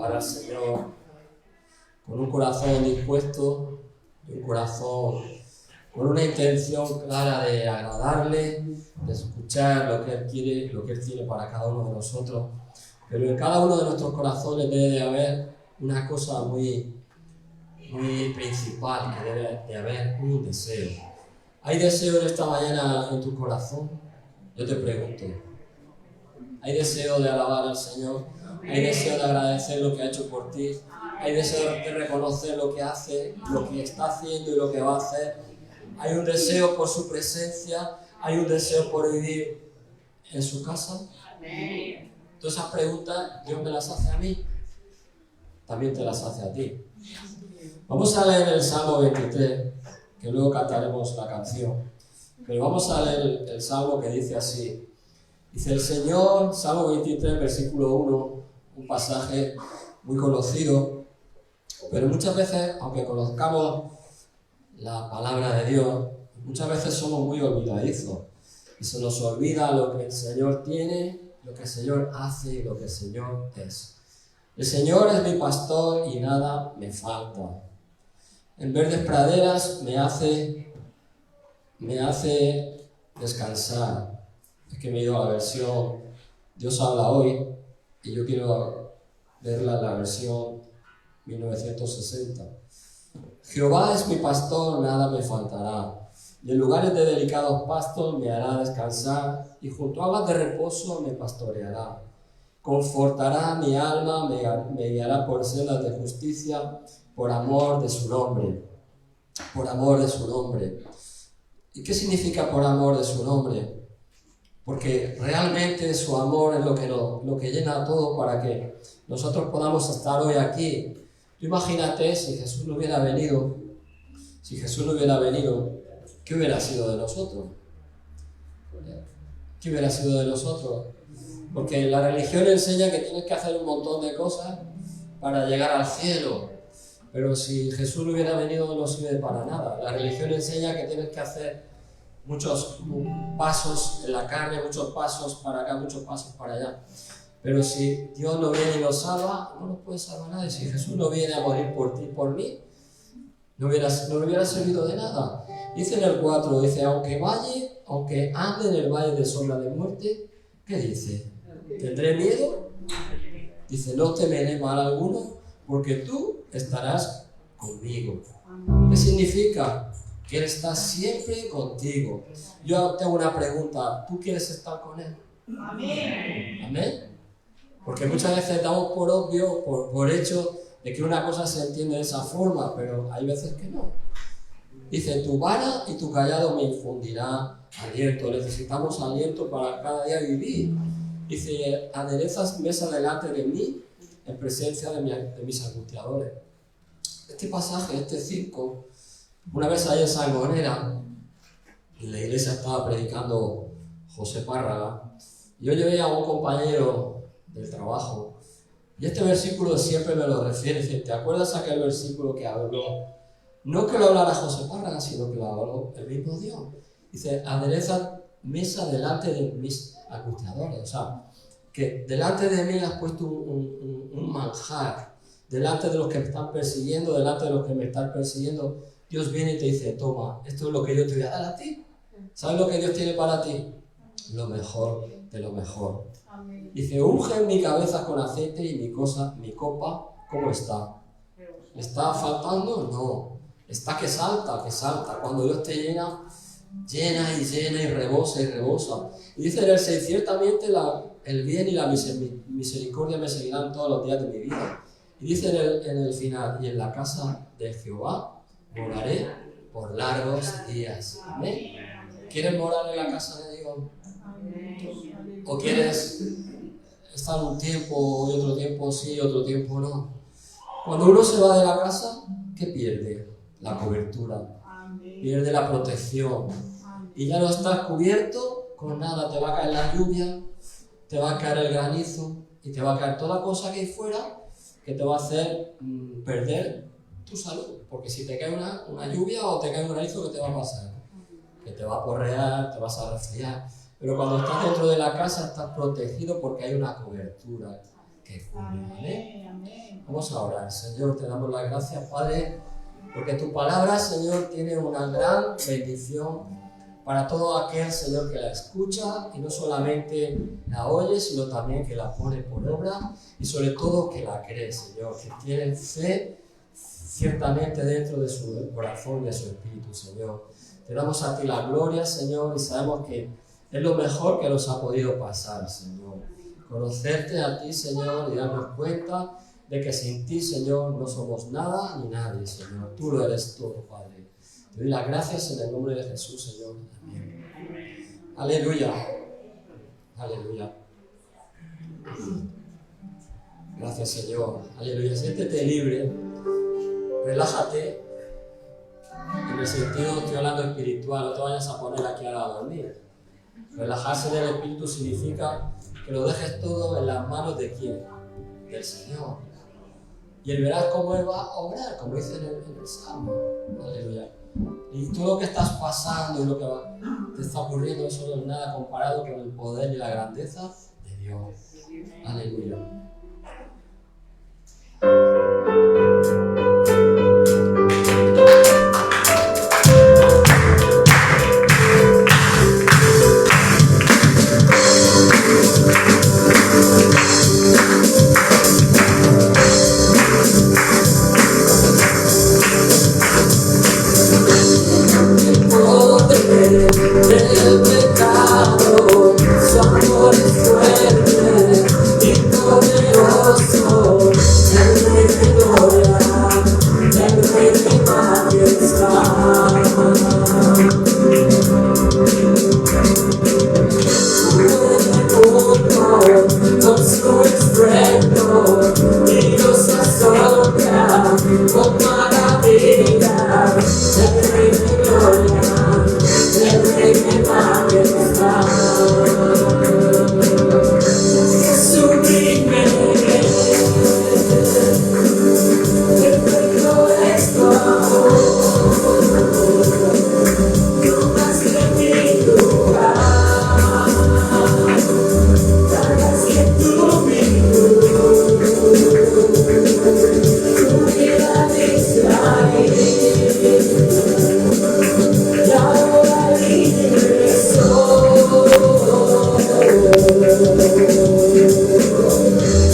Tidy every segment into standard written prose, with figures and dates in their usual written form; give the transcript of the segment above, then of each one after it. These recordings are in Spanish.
alabar al Señor con un corazón dispuesto, un corazón con una intención clara de agradarle, de escuchar lo que Él quiere, lo que Él tiene para cada uno de nosotros. Pero en cada uno de nuestros corazones debe de haber una cosa muy principal, que debe de haber un deseo. ¿Hay deseo en esta mañana en tu corazón? Yo te pregunto. ¿Hay deseo de alabar al Señor? ¿Hay deseo de agradecer lo que ha hecho por ti? ¿Hay deseo de reconocer lo que hace, lo que está haciendo y lo que va a hacer? ¿Hay un deseo por su presencia? ¿Hay un deseo por vivir en su casa? Todas esas preguntas Dios me las hace a mí, también te las hace a ti. Vamos a leer el Salmo 23, que luego cantaremos la canción. Pero vamos a leer el Salmo que dice así. Dice el Señor, Salmo 23, versículo 1, un pasaje muy conocido, pero muchas veces, aunque conozcamos la palabra de Dios, muchas veces somos muy olvidadizos y se nos olvida lo que el Señor tiene, lo que el Señor hace y lo que el Señor es. El Señor es mi pastor y nada me falta. En verdes praderas me hace descansar. Es que me he ido a la versión Dios habla hoy y yo quiero verla en la versión 1960. Jehová es mi pastor, nada me faltará. Y en lugares de delicados pastos me hará descansar y junto a aguas de reposo me pastoreará. Confortará mi alma, me guiará por sendas de justicia, por amor de su nombre. Por amor de su nombre. ¿Y qué significa por amor de su nombre? Porque realmente su amor es lo que llena todo para que nosotros podamos estar hoy aquí. Tú imagínate si Jesús no hubiera venido, ¿qué hubiera sido de nosotros? ¿Qué hubiera sido de nosotros? Porque la religión enseña que tienes que hacer un montón de cosas para llegar al cielo. Pero si Jesús no hubiera venido no sirve para nada. La religión enseña que tienes que hacer muchos pasos en la carne, muchos pasos para acá, muchos pasos para allá. Pero si Dios no viene y nos salva, no nos puede salvar nadie. Si Jesús no viene a morir por ti y por mí, no hubiera servido de nada. Dice en el 4, dice, aunque ande en el valle de sombra de muerte, ¿qué dice? ¿Tendré miedo? Dice, no temeré mal alguno, porque tú estarás conmigo. ¿Qué significa? Que Él está siempre contigo. Yo tengo una pregunta, ¿tú quieres estar con Él? Amén. ¿Amén? Porque muchas veces damos por obvio, por hecho, de que una cosa se entiende de esa forma, pero hay veces que no. Dice, tu vara y tu callado me infundirá aliento. Necesitamos aliento para cada día vivir. Dice, aderezas mesa delante de mí en presencia de mis angustiadores. Este pasaje, este 5, una vez ahí en Sangonera, en la iglesia estaba predicando José Párraga, y yo llevé a un compañero del trabajo, y este versículo siempre me lo refiere. Dice, ¿te acuerdas aquel versículo que habló? No que lo hablara José Párraga, sino que lo habló el mismo Dios. Dice, adereza mesa delante de mis angustiadores. O sea, que delante de mí has puesto un manjar, delante de los que me están persiguiendo, delante de los que me están persiguiendo. Dios viene y te dice, toma, esto es lo que yo te voy a dar a ti. ¿Sabes lo que Dios tiene para ti? Lo mejor de lo mejor. Amén. Dice, unge mi cabeza con aceite y mi copa, ¿cómo está? ¿Le está faltando? No. Está que salta, que salta. Cuando Dios te llena y rebosa y rebosa. Y dice en el 6, ciertamente el bien y la misericordia me seguirán todos los días de mi vida. Y dice en el final, y en la casa de Jehová moraré por largos días. Amén. ¿Quieres morar en la casa de Dios? ¿O quieres estar un tiempo y otro tiempo sí, otro tiempo no? Cuando uno se va de la casa, ¿qué pierde? La cobertura. Pierde la protección. Y ya no estás cubierto con nada. Te va a caer la lluvia, te va a caer el granizo y te va a caer toda cosa que hay fuera que te va a hacer perder tu salud. Porque si te cae una lluvia o te cae un granizo, ¿qué te va a pasar? Que te va a porrear, te vas a resfriar. Pero cuando estás dentro de la casa estás protegido porque hay una cobertura que cubre, ¿vale? Vamos a orar. Señor, te damos las gracias, Padre, porque tu palabra, Señor, tiene una gran bendición para todo aquel, Señor, que la escucha y no solamente la oye, sino también que la pone por obra y sobre todo que la cree, Señor, que tiene fe ciertamente dentro de su corazón y de su espíritu, Señor. Te damos a ti la gloria, Señor, y sabemos que es lo mejor que nos ha podido pasar, Señor. Conocerte a ti, Señor, y darnos cuenta de que sin ti, Señor, no somos nada ni nadie, Señor. Tú lo eres todo, Padre. Te doy las gracias en el nombre de Jesús, Señor. Amén. Aleluya. Aleluya. Gracias, Señor. Aleluya. Siéntete libre. Relájate. En el sentido, estoy hablando espiritual. No te vayas a poner aquí a dormir. Relajarse en el espíritu significa que lo dejes todo en las manos de ¿quién? Del Señor. Y Él verás cómo Él va a obrar, como dice en el Salmo. Aleluya. Y todo lo que estás pasando y lo que te está ocurriendo, eso no es nada comparado con el poder y la grandeza de Dios. Aleluya. El pecado, su amor es fuerte y poderoso, el Rey de gloria, el Rey de majestad. Con su estruendo y los asombra con maravilla, el Rey de gloria. El Rey de majestad, sublime, perfecto es tu amor, tomaste mi lugar, cargaste tu virtud, tu vida de Israel.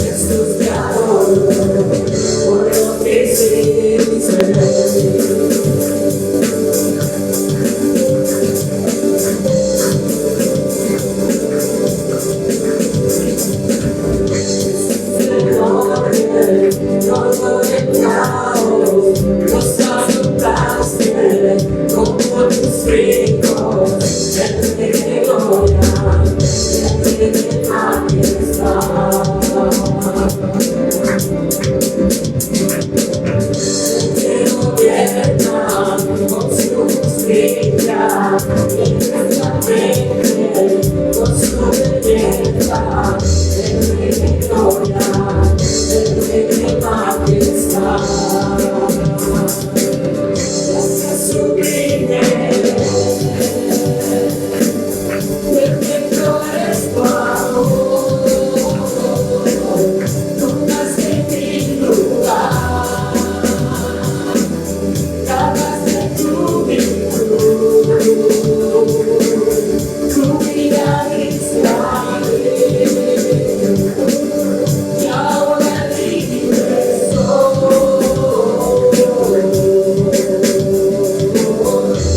Jesús te adoro por lo que hiciste. Todo el caos, nos ayudaste como tus hijos, el Rey de gloria, el Rey de majestad. Te gobierna con su justicia, intensamente con su belleza, el Rey de gloria, el Rey de majestad. Gracias sublime, perfecto es tu amor, tomaste mi lugar, cargaste tu virtud, tu vida de Israel, y ahora libre soy.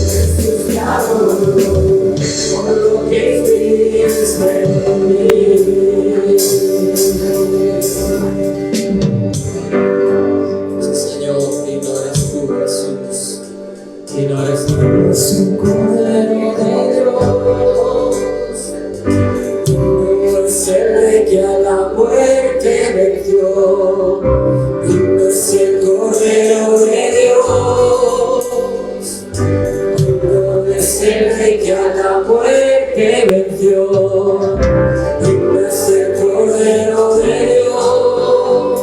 Jesús te adoro por lo que hiciste en mí. Sí, Señor, digno eres tú, Jesús. Digno eres tú. Es un cordero de Dios, digno es el Rey que a la muerte venció, digno es el cordero de Dios, digno es el Rey que a la muerte venció, digno es el cordero de Dios,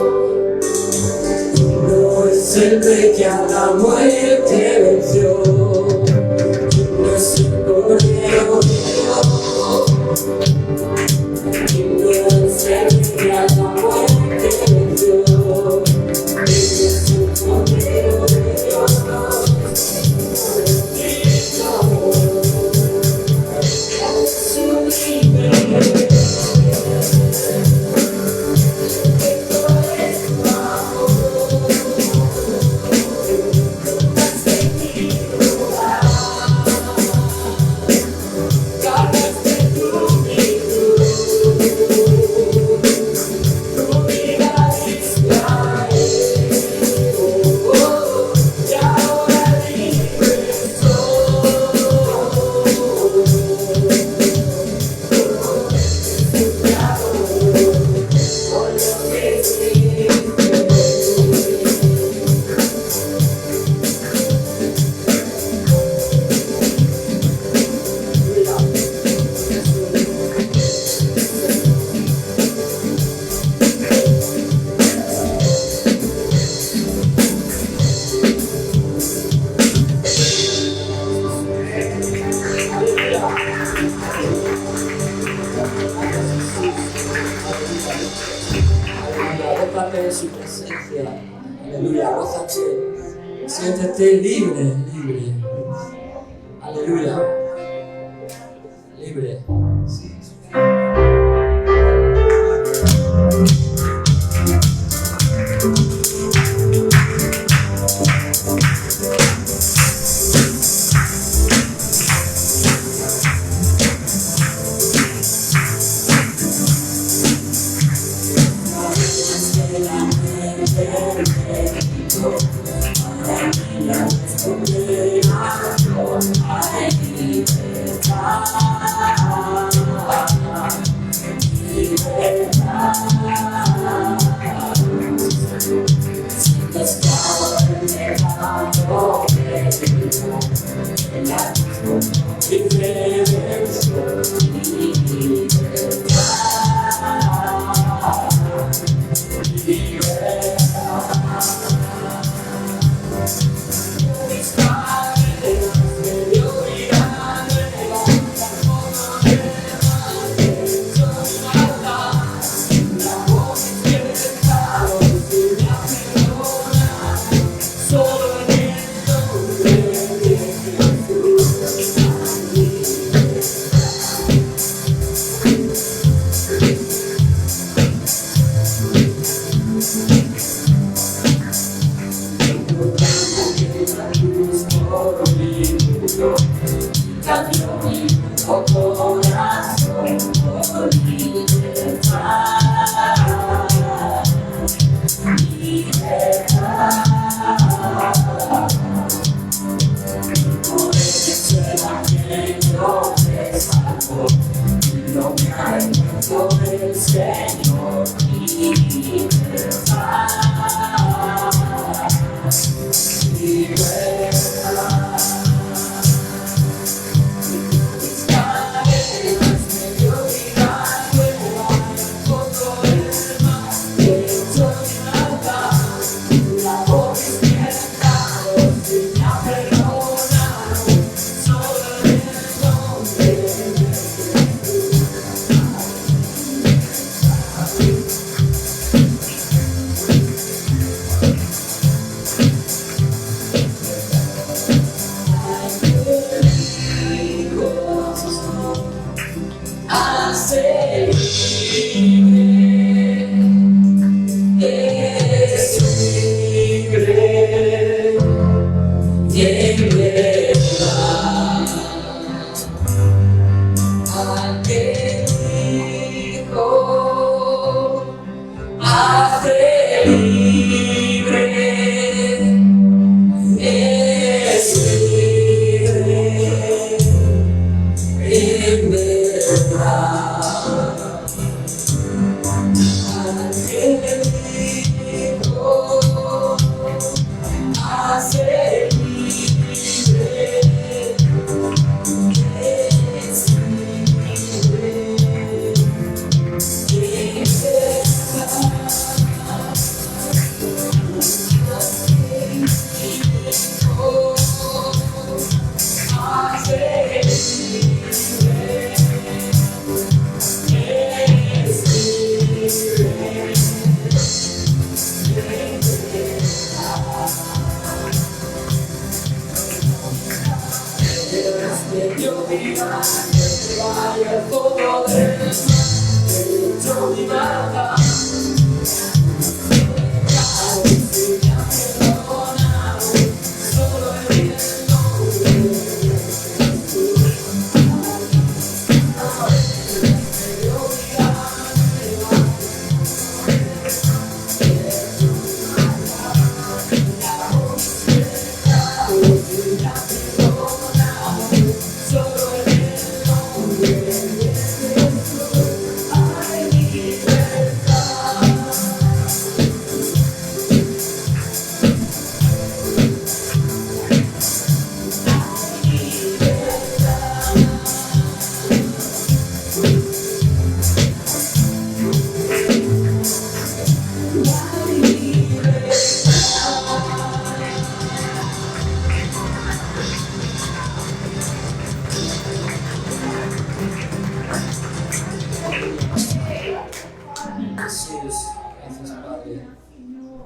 digno es el Rey que a la muerte venció. Digno es el Cordero de Dios, digno es el Rey que a la muerte venció. presencia. Aleluya, gózate, siéntete libre, libre. Aleluya, libre.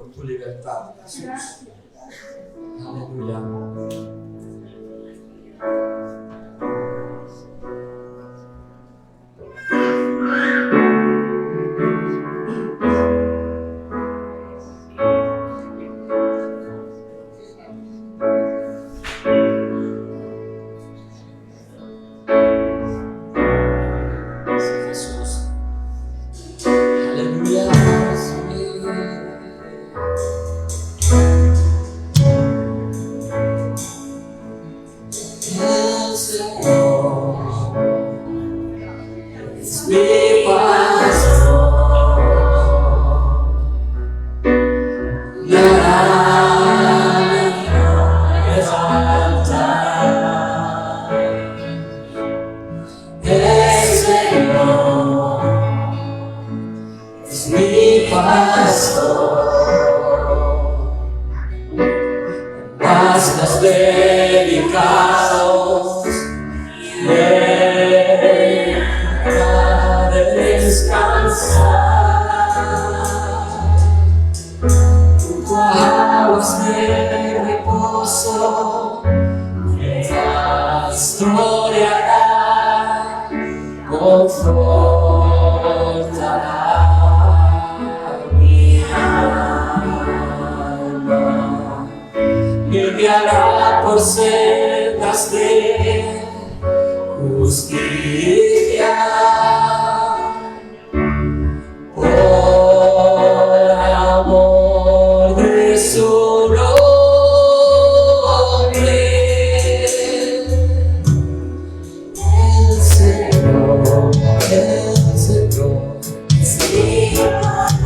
por tu libertad, Jesús. Aleluya. Guiará por sendas de justicia, por amor de su nombre. El Señor es mi pastor,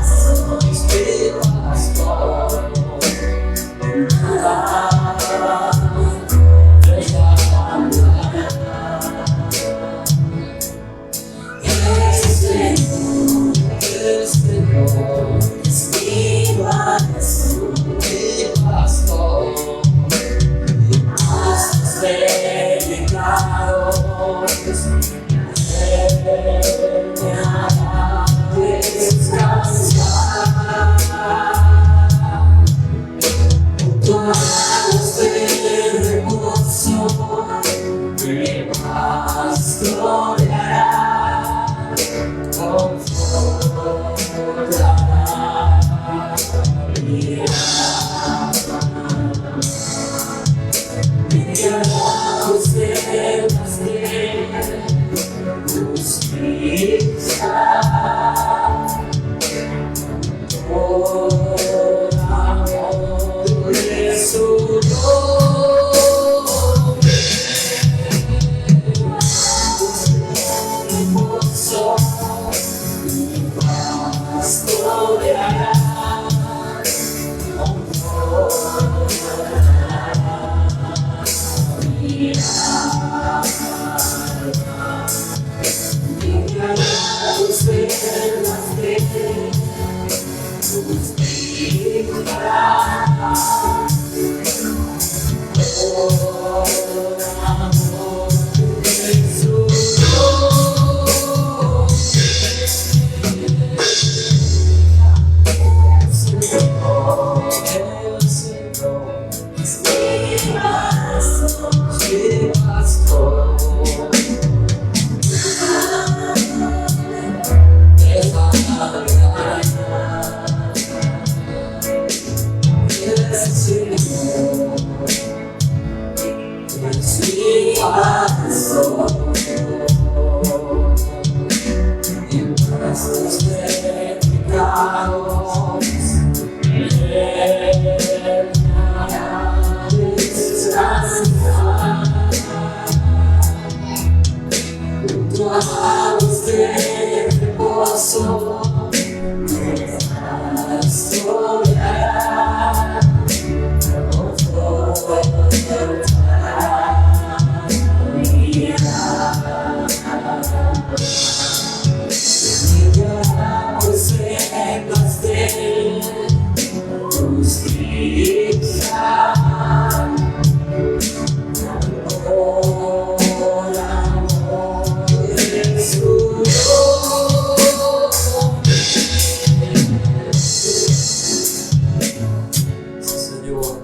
Señor.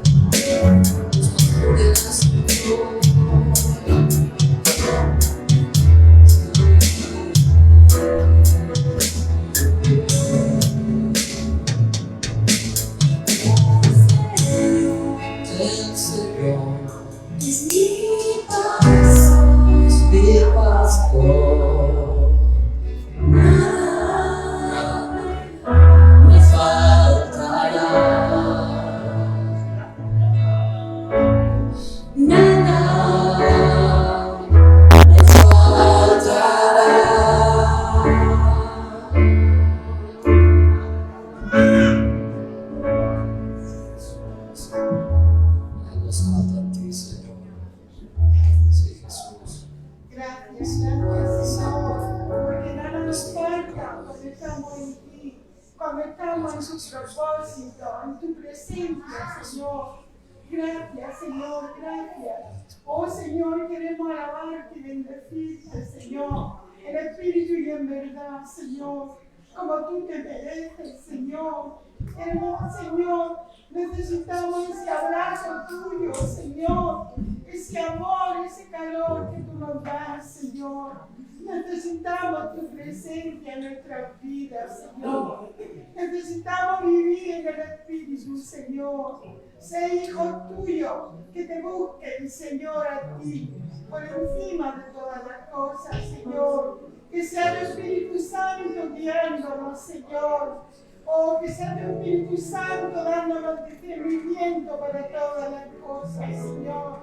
Gracias, Señor, gracias. Oh, Señor, queremos alabarte y bendecirte, Señor, en espíritu y en verdad, Señor, como tú te mereces, Señor. Hermoso Señor, necesitamos ese abrazo tuyo, Señor, ese amor, ese calor que tú nos das, Señor. Necesitamos tu presencia en nuestras vidas, Señor. Necesitamos vivir en el Espíritu, Señor. Sé hijo tuyo, que te busquen, Señor, a ti, por encima de todas las cosas, Señor. Que sea el Espíritu Santo guiándonos, Señor. Oh, que sea tu Espíritu Santo dándonos discernimiento para todas las cosas, Señor.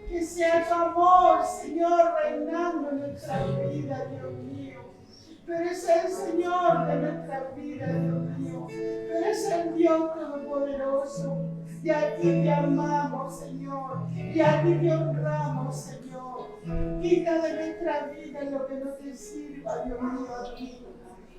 Que sea tu amor, Señor, reinando en nuestra vida, Dios mío. Tú eres el Señor de nuestra vida, Dios mío. Tú eres el Dios Todopoderoso. Y a ti te amamos, Señor. Y a ti te honramos, Señor. Quita de nuestra vida lo que no te sirva, Dios mío, a ti.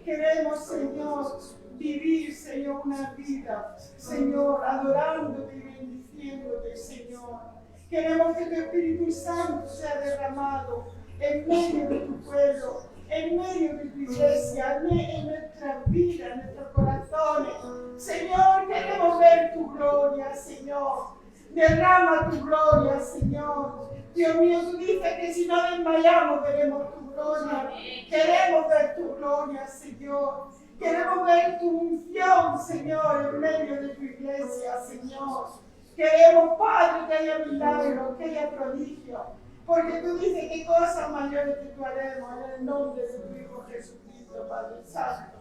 Queremos, Señor, vivir, Señor, una vida, Señor, adorándote y bendiciéndote, Señor. Queremos que tu Espíritu Santo sea derramado en medio de tu pueblo, en medio de tu iglesia, en nuestras vidas, en nuestros corazones. Señor, queremos ver tu gloria, Señor. Derrama tu gloria, Señor. Dios mío, tú dices que si no desmayamos veremos tu gloria. Queremos ver tu gloria, Señor. Queremos ver tu unción, Señor, en medio de tu iglesia, Señor. Queremos, Padre, que haya milagros, que haya prodigio, porque tú dices que cosas mayores que tú haremos en el nombre de tu Hijo Jesucristo, Padre Santo.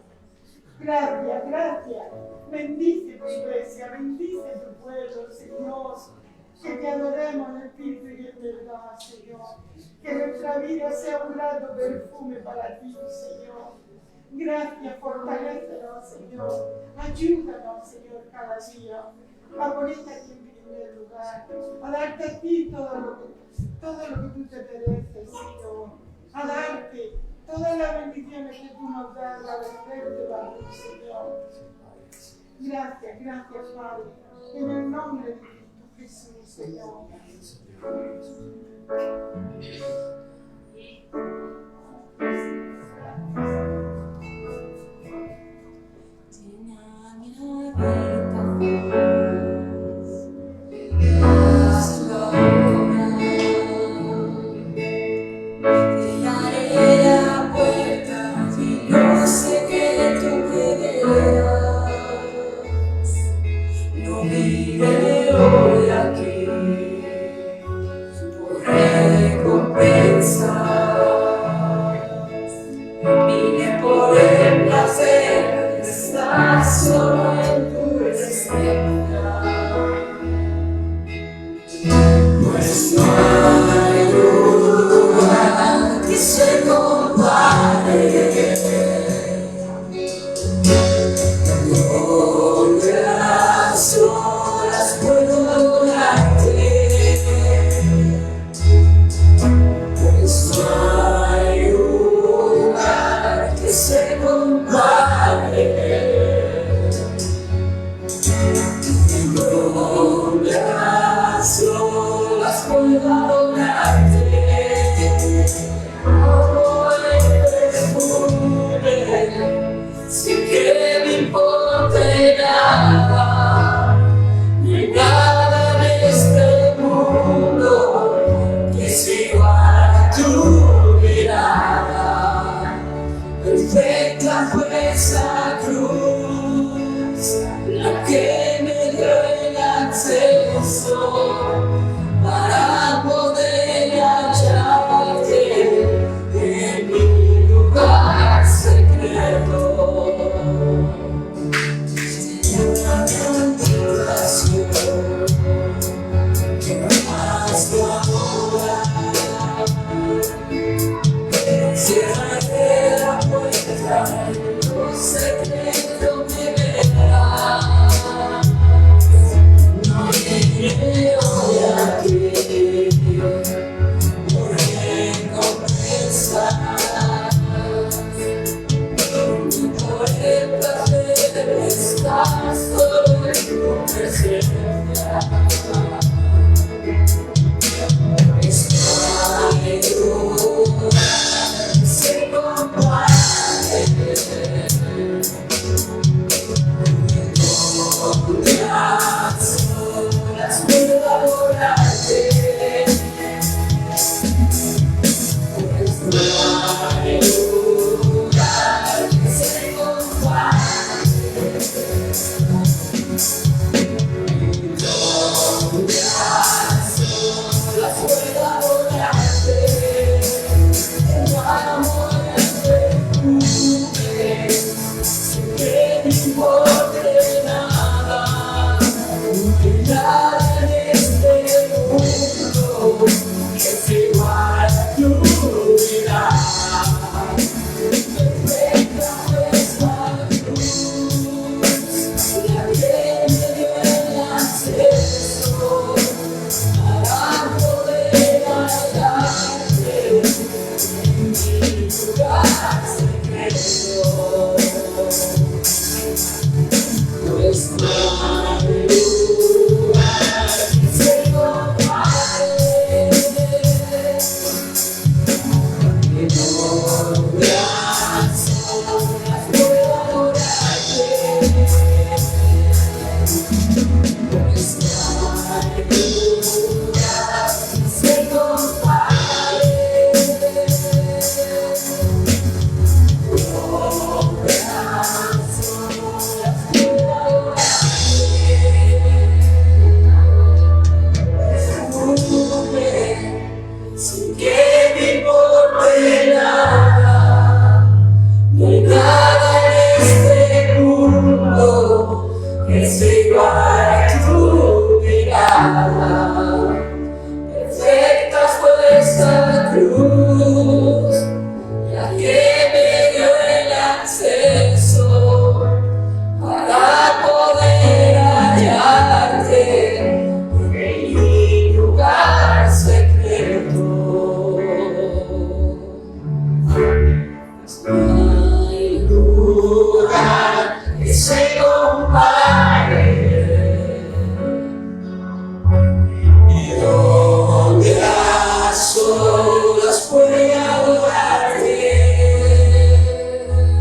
Gracias, gracias. Bendice tu iglesia, bendice tu pueblo, Señor. Que te adoremos en espíritu y en verdad, Señor. Que nuestra vida sea un grato perfume para ti, Señor. Gracias, fortalécenos, Señor. Ayúdanos, Señor, cada día a ponerte aquí en primer lugar, a darte a ti todo lo que tú te mereces, Señor, a darte todas las bendiciones que tú nos das, a venderte para ti, Señor. Gracias, gracias, Padre, en el nombre de Cristo Jesús, Señor. Sin que me importe nada, presencia. No hay lugar que se compare donde a solas puedo adorarte. Pues no hay lugar que se compare donde a solas puedo adorarte. El amor es perfume, sin que me importe nada, brillar en este mundo que es igual a tu mirada. Perfecta nuestra cruz, la que me dio el acceso para poder hallarte en mi lugar secreto. Pues no hay lugar que se compare donde a solas puedo adorarte. Pues no hay lugar que se compare donde a solas puedo adorarte. Sin que me importe nada, no hay nada en este mundo que es igual a tu mirada. Perfecta fue esta cruz, la que me dio el acceso para poder hallarte en mi lugar secreto. No hay lugar que se compare y donde a solas pueda adorarte.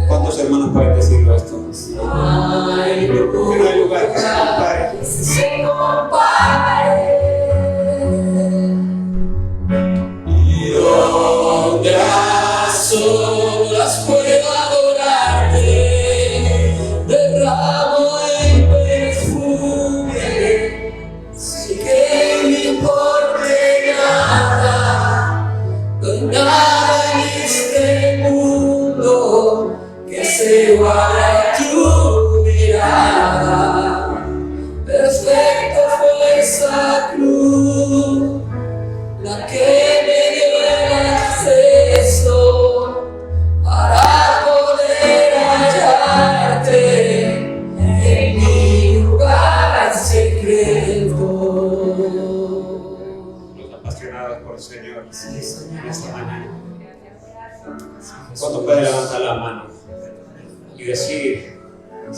¿Cuántos hermanos pueden decirlo esto? No hay Que no hay lugar que se compare. que se compare y donde a solas puedo adorarte. Derramo el perfume sin que me importe nada. No hay nada en este mundo que se iguale a tu mirada. Perfecta fue esa cruz, la que me dio el acceso para poder hallarte en mi lugar secreto. Los apasionados por el Señor en esta mañana. ¿Cuántos pueden levantar la mano y decir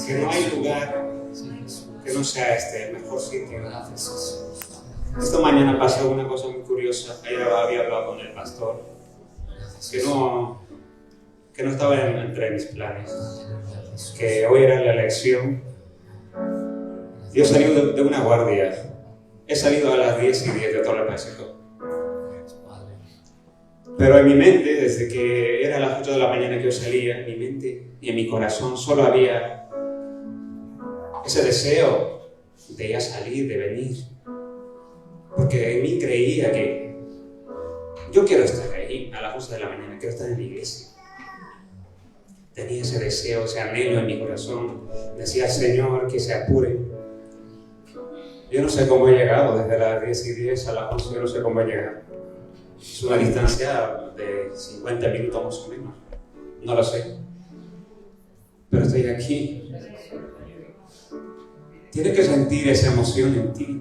que no hay lugar que no sea este el mejor sitio? Esta mañana pasó una cosa muy curiosa. Ayer había hablado con el pastor que no estaba entre mis planes, que hoy era la elección. Yo salí de una guardia. He salido a las 10:10 de Torre Pacheco. Pero en mi mente, desde que era las 8 de la mañana que yo salía, en mi mente y en mi corazón solo había ese deseo de ya salir, de venir. Porque en mí creía que yo quiero estar ahí a las 11 de la mañana, quiero estar en la iglesia. Tenía ese deseo, ese anhelo en mi corazón. Decía, Señor, que se apure. Yo no sé cómo he llegado desde las 10:10 a las 11, yo no sé cómo he llegado. Es una distancia de 50 minutos más o menos. No lo sé. Pero estoy aquí. Tienes que sentir esa emoción en ti.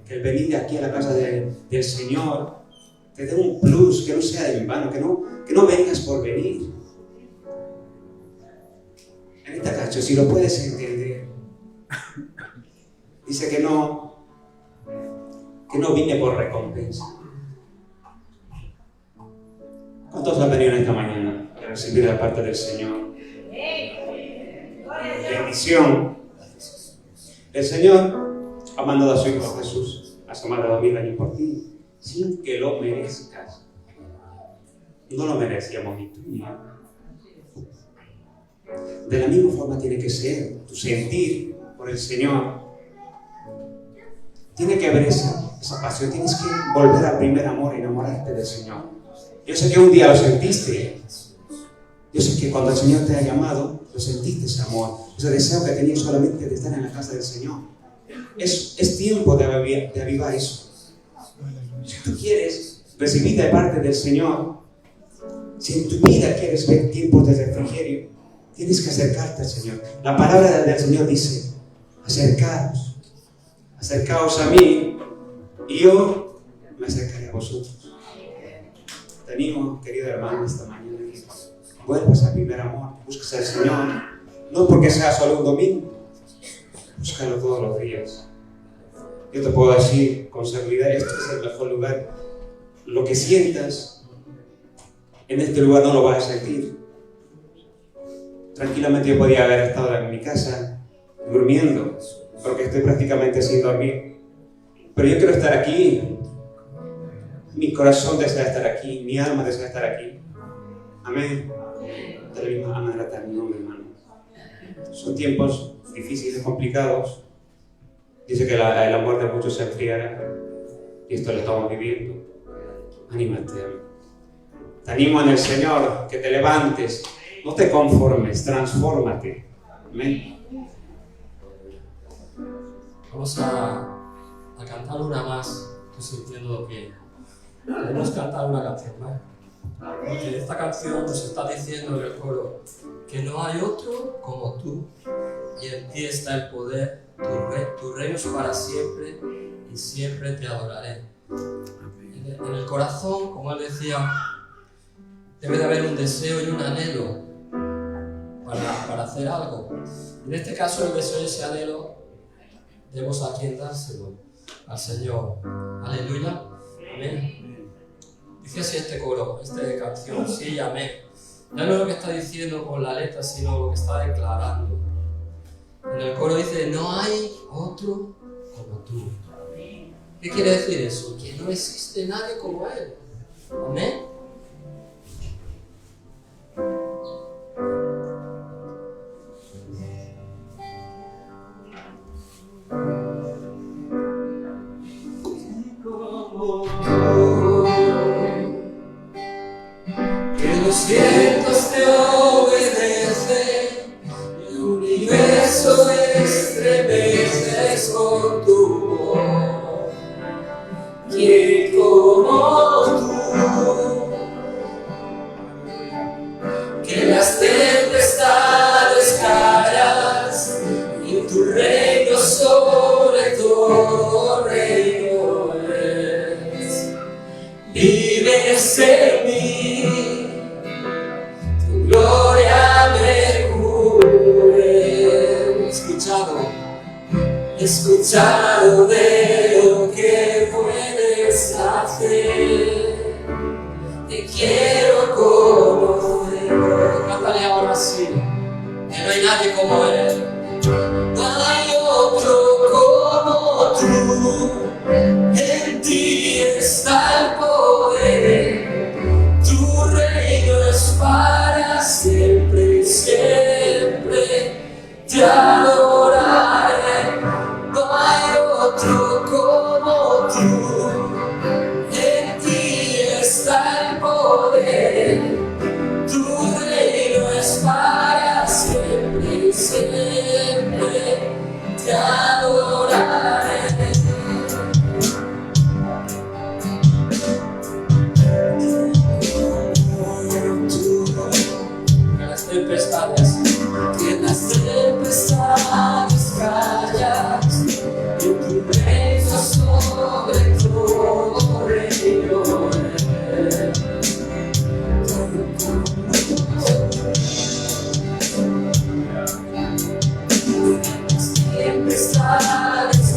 Que el venir de aquí a la casa del Señor te dé un plus, que no sea en vano, que no vengas por venir. En esta cacho, si lo puedes entender, Dice que no vine por recompensa. ¿Cuántos han venido esta mañana a recibir la parte del Señor? Bendición. El Señor ha mandado a su Hijo Jesús a su madre 2000 años por ti, sin que lo merezcas. No lo merecíamos ni tú ni yo. De la misma forma tiene que ser tu sentir por el Señor. Tiene que haber esa pasión, tienes que volver al primer amor, enamorarte del Señor. Yo sé que un día lo sentiste. Yo sé que cuando el Señor te ha llamado, lo sentiste ese amor, ese deseo que tenías solamente de estar en la casa del Señor. Es tiempo de avivar eso. Si tú quieres recibir de parte del Señor, si en tu vida quieres ver tiempos de refrigerio, tienes que acercarte al Señor. La palabra del Señor dice: acercaos a mí y yo me acercaré a vosotros. Te animo, querido hermano, esta mañana que vuelvas al primer amor, busques al Señor, no porque sea solo un domingo, búscalo todos los días. Yo te puedo decir con seguridad, este es el mejor lugar. Lo que sientas en este lugar no lo vas a sentir. Tranquilamente yo podía haber estado en mi casa durmiendo, porque estoy prácticamente sin dormir. Pero yo quiero estar aquí. Mi corazón desea estar aquí, mi alma desea estar aquí. Amén. De la misma manera también, mi hermano. Son tiempos difíciles, complicados. Dice que el amor de muchos se enfriará. Y esto lo estamos viviendo. Anímate. Te animo en el Señor, que te levantes. No te conformes, transfórmate. Amén. Vamos a cantar una más. Estoy sintiendo que debemos cantar una canción más. Porque esta canción nos está diciendo en el coro que no hay otro como tú, y en ti está el poder, tu reino es para siempre y siempre te adoraré. En el corazón, como él decía, debe de haber un deseo y un anhelo para hacer algo. En este caso, el deseo y ese anhelo debemos a quien dárselo, al Señor. Aleluya. Amén. Dice así este coro, esta canción, sí, amén. Ya no es lo que está diciendo con la letra, sino lo que está declarando. En el coro dice: no hay otro como tú. ¿Qué quiere decir eso? Que no existe nadie como Él. Amén. Los vientos te obedecen, el universo estremeces con tu voz. ¿Quién como tú? Que las tempestades callas y en tu reino sobre todo reino es. Vives en mí. Gloria me cubre. He escuchado de lo que puedes hacer. Te quiero conocer. Cántale ahora sí, que no hay nadie como Él. No hay otro como tú. En ti está el poder. Tu reino es para siempre y siempre te adoraré. No hay otro como tú. En ti está el poder. Tu reino es para siempre y siempre te adoraré. Que las tempestades callas, en tu reino sobre todo reino es. Las tempestades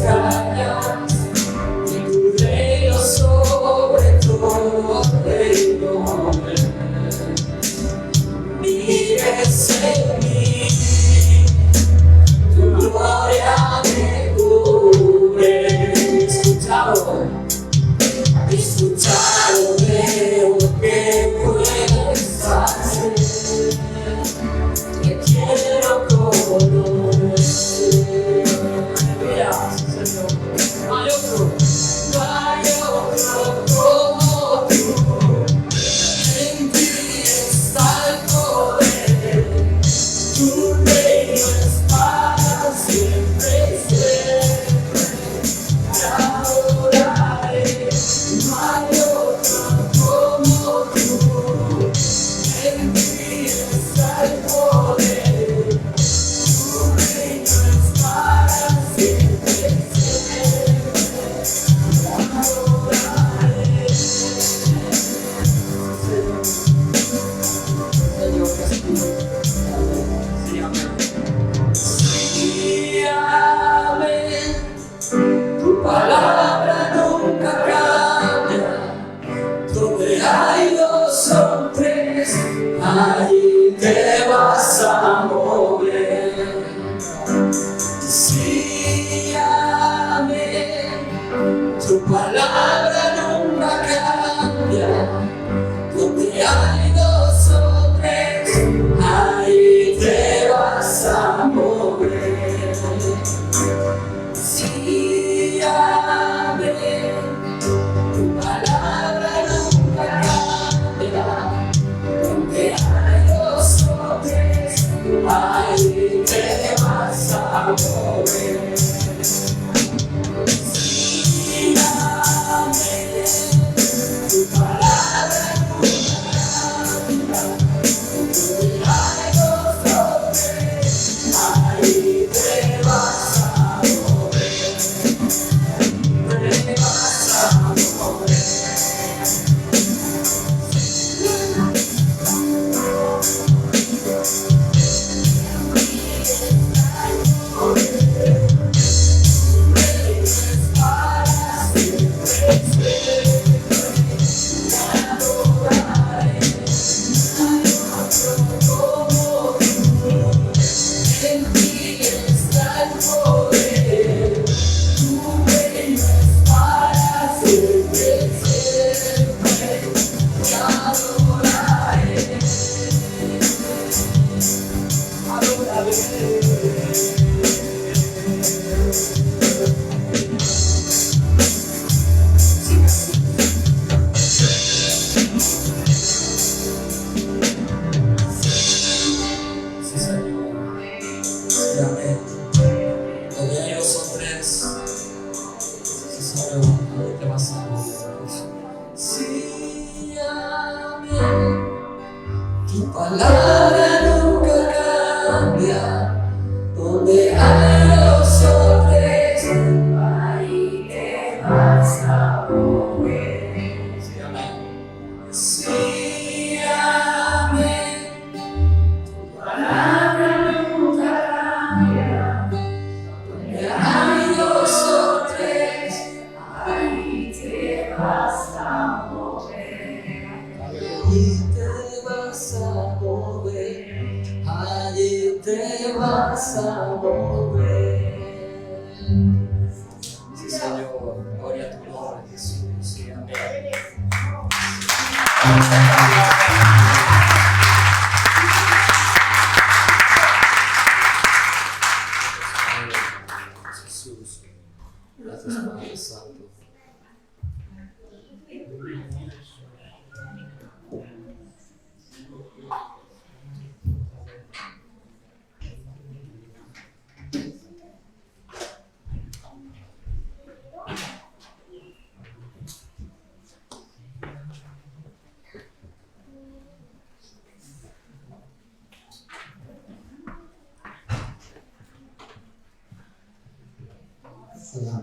Hola,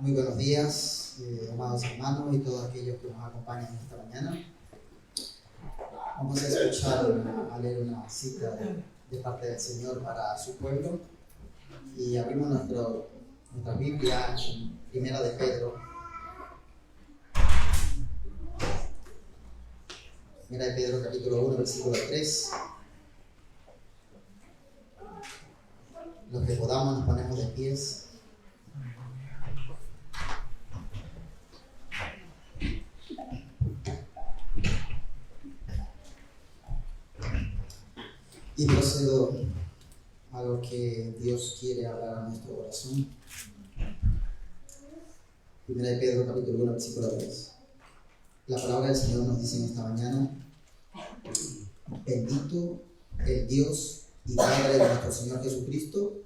muy buenos días, amados hermanos y todos aquellos que nos acompañan esta mañana. Vamos a escuchar, a leer una cita de parte del Señor para su pueblo y abrimos nuestra Biblia en Primera de Pedro. Primera de Pedro capítulo 1, versículo 3. Los que podamos nos ponemos de pies. Y procedo a lo que Dios quiere hablar a nuestro corazón. 1 de Pedro capítulo 1, versículo 3. La palabra del Señor nos dice en esta mañana: bendito el Dios y Padre de nuestro Señor Jesucristo,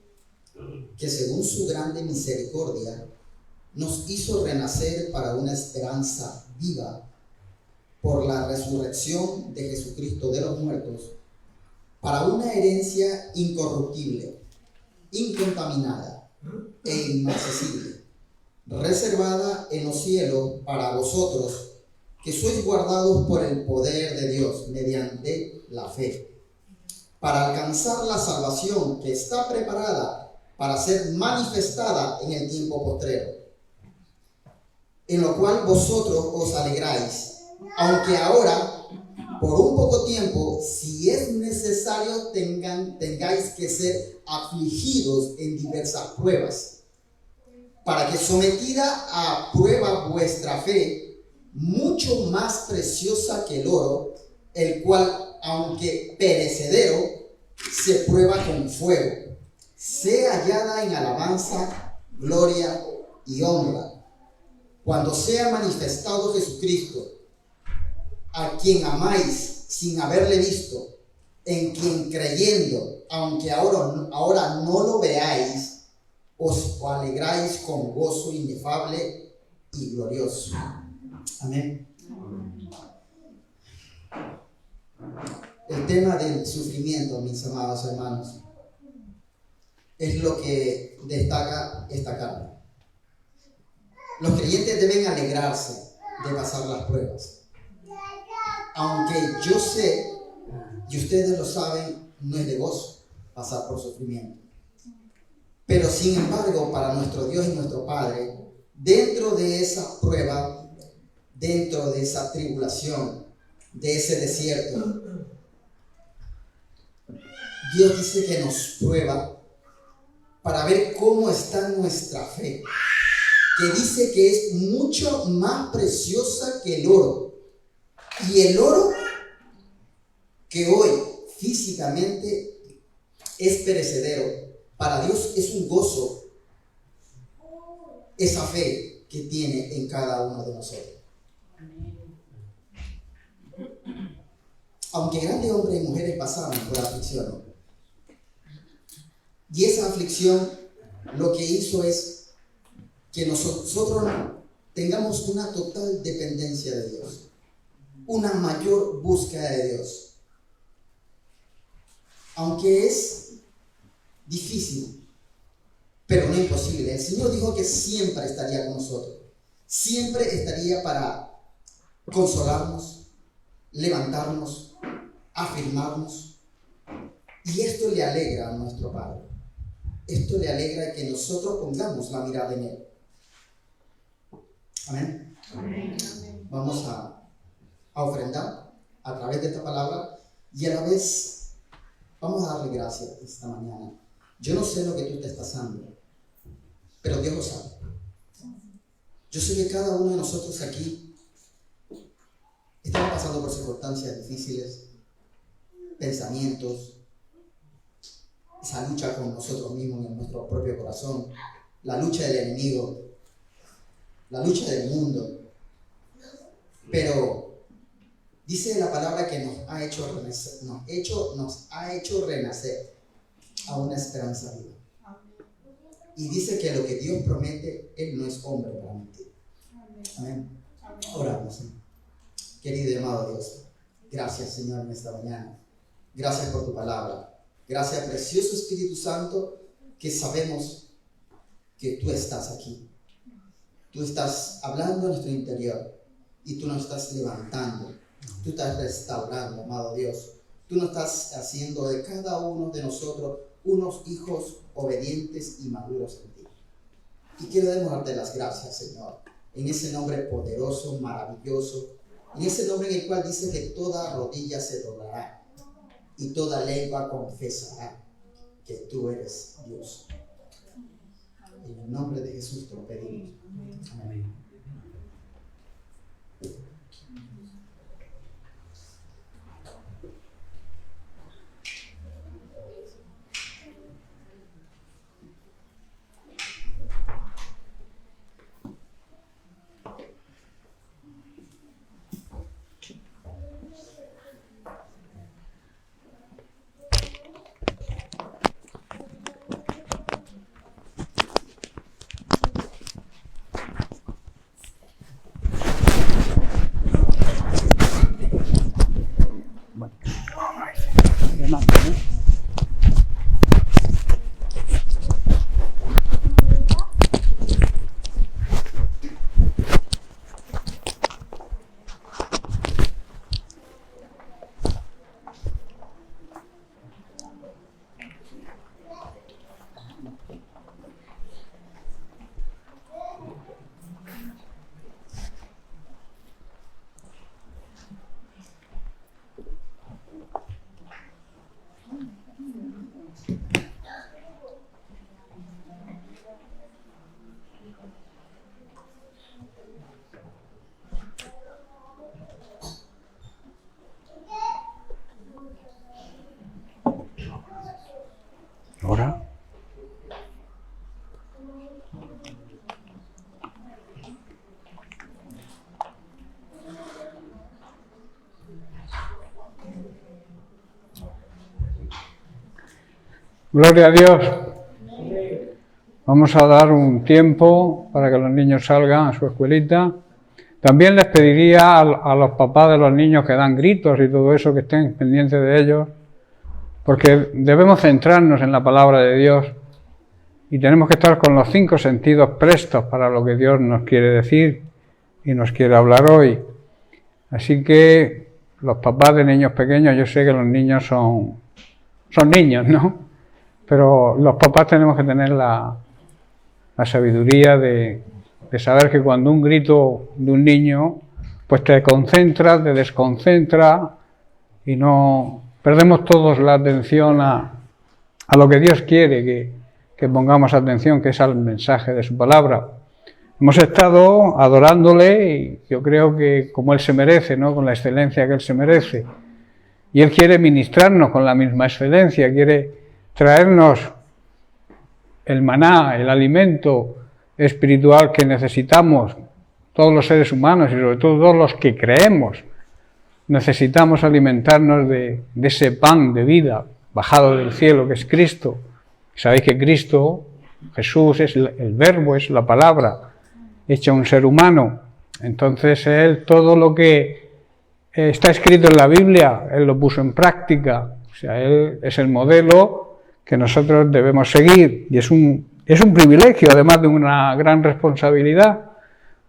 que según su grande misericordia nos hizo renacer para una esperanza viva por la resurrección de Jesucristo de los muertos, para una herencia incorruptible, incontaminada e inmarcesible, reservada en los cielos para vosotros, que sois guardados por el poder de Dios mediante la fe, para alcanzar la salvación que está preparada para ser manifestada en el tiempo postrero, en lo cual vosotros os alegráis, aunque ahora, por un poco tiempo, si es necesario, tengáis que ser afligidos en diversas pruebas, para que sometida a prueba vuestra fe, mucho más preciosa que el oro, el cual, aunque perecedero, se prueba con fuego, sea hallada en alabanza, gloria y honra, cuando sea manifestado Jesucristo, a quien amáis sin haberle visto, en quien creyendo, aunque ahora no lo veáis, os alegráis con gozo inefable y glorioso. Amén. El tema del sufrimiento, mis amados hermanos, es lo que destaca esta carta. Los creyentes deben alegrarse de pasar las pruebas. Aunque yo sé, y ustedes lo saben, no es de gozo pasar por sufrimiento. Pero sin embargo, para nuestro Dios y nuestro Padre, dentro de esa prueba, dentro de esa tribulación, de ese desierto, Dios dice que nos prueba para ver cómo está nuestra fe, que dice que es mucho más preciosa que el oro. Y el oro, que hoy físicamente es perecedero, para Dios es un gozo esa fe que tiene en cada uno de nosotros. Aunque grandes hombres y mujeres pasaban por aflicción, y esa aflicción lo que hizo es que nosotros tengamos una total dependencia de Dios, una mayor búsqueda de Dios. Aunque es difícil, pero no imposible. El Señor dijo que siempre estaría con nosotros, siempre estaría para consolarnos, levantarnos, afirmarnos. Y esto le alegra a nuestro Padre. Esto le alegra que nosotros pongamos la mirada en Él. Amén. Amén. Vamos a ofrendar a través de esta palabra y a la vez vamos a darle gracias esta mañana. Yo no sé lo que tú estés pasando, pero Dios lo sabe. Yo sé que cada uno de nosotros aquí estamos pasando por circunstancias difíciles, pensamientos, esa lucha con nosotros mismos en nuestro propio corazón, la lucha del enemigo, la lucha del mundo. Pero dice la palabra que nos ha hecho renacer a una esperanza viva. Y dice que lo que Dios promete, Él no es hombre para mentir. Amén. Oramos. Querido y amado Dios, gracias, Señor, en esta mañana. Gracias por tu palabra. Gracias, precioso Espíritu Santo, que sabemos que tú estás aquí. Tú estás hablando en nuestro interior y tú nos estás levantando. Tú estás restaurando, amado Dios. Tú nos estás haciendo de cada uno de nosotros unos hijos obedientes y maduros en ti. Y queremos darte las gracias, Señor, en ese nombre poderoso, maravilloso, en ese nombre en el cual dice que toda rodilla se doblará y toda lengua confesará que tú eres Dios. En el nombre de Jesús te lo pedimos. Amén. Gloria a Dios. Vamos a dar un tiempo para que los niños salgan a su escuelita. También les pediría a los papás de los niños que dan gritos y todo eso, que estén pendientes de ellos, porque debemos centrarnos en la palabra de Dios y tenemos que estar con los 5 sentidos prestos para lo que Dios nos quiere decir y nos quiere hablar hoy. Así que los papás de niños pequeños, yo sé que los niños son niños, ¿no? Pero los papás tenemos que tener la sabiduría de saber que cuando un grito de un niño, pues te concentra, te desconcentra y no perdemos todos la atención a lo que Dios quiere que pongamos atención, que es al mensaje de su palabra. Hemos estado adorándole y yo creo que como Él se merece, ¿no? Con la excelencia que Él se merece. Y Él quiere ministrarnos con la misma excelencia, quiere traernos el maná, el alimento espiritual que necesitamos todos los seres humanos y sobre todo todos los que creemos. Necesitamos alimentarnos de ese pan de vida bajado del cielo que es Cristo. Sabéis que Cristo, Jesús, es el verbo, es la palabra hecha un ser humano. Entonces Él, todo lo que está escrito en la Biblia, Él lo puso en práctica. O sea, Él es el modelo que nosotros debemos seguir. Y es un privilegio, además de una gran responsabilidad,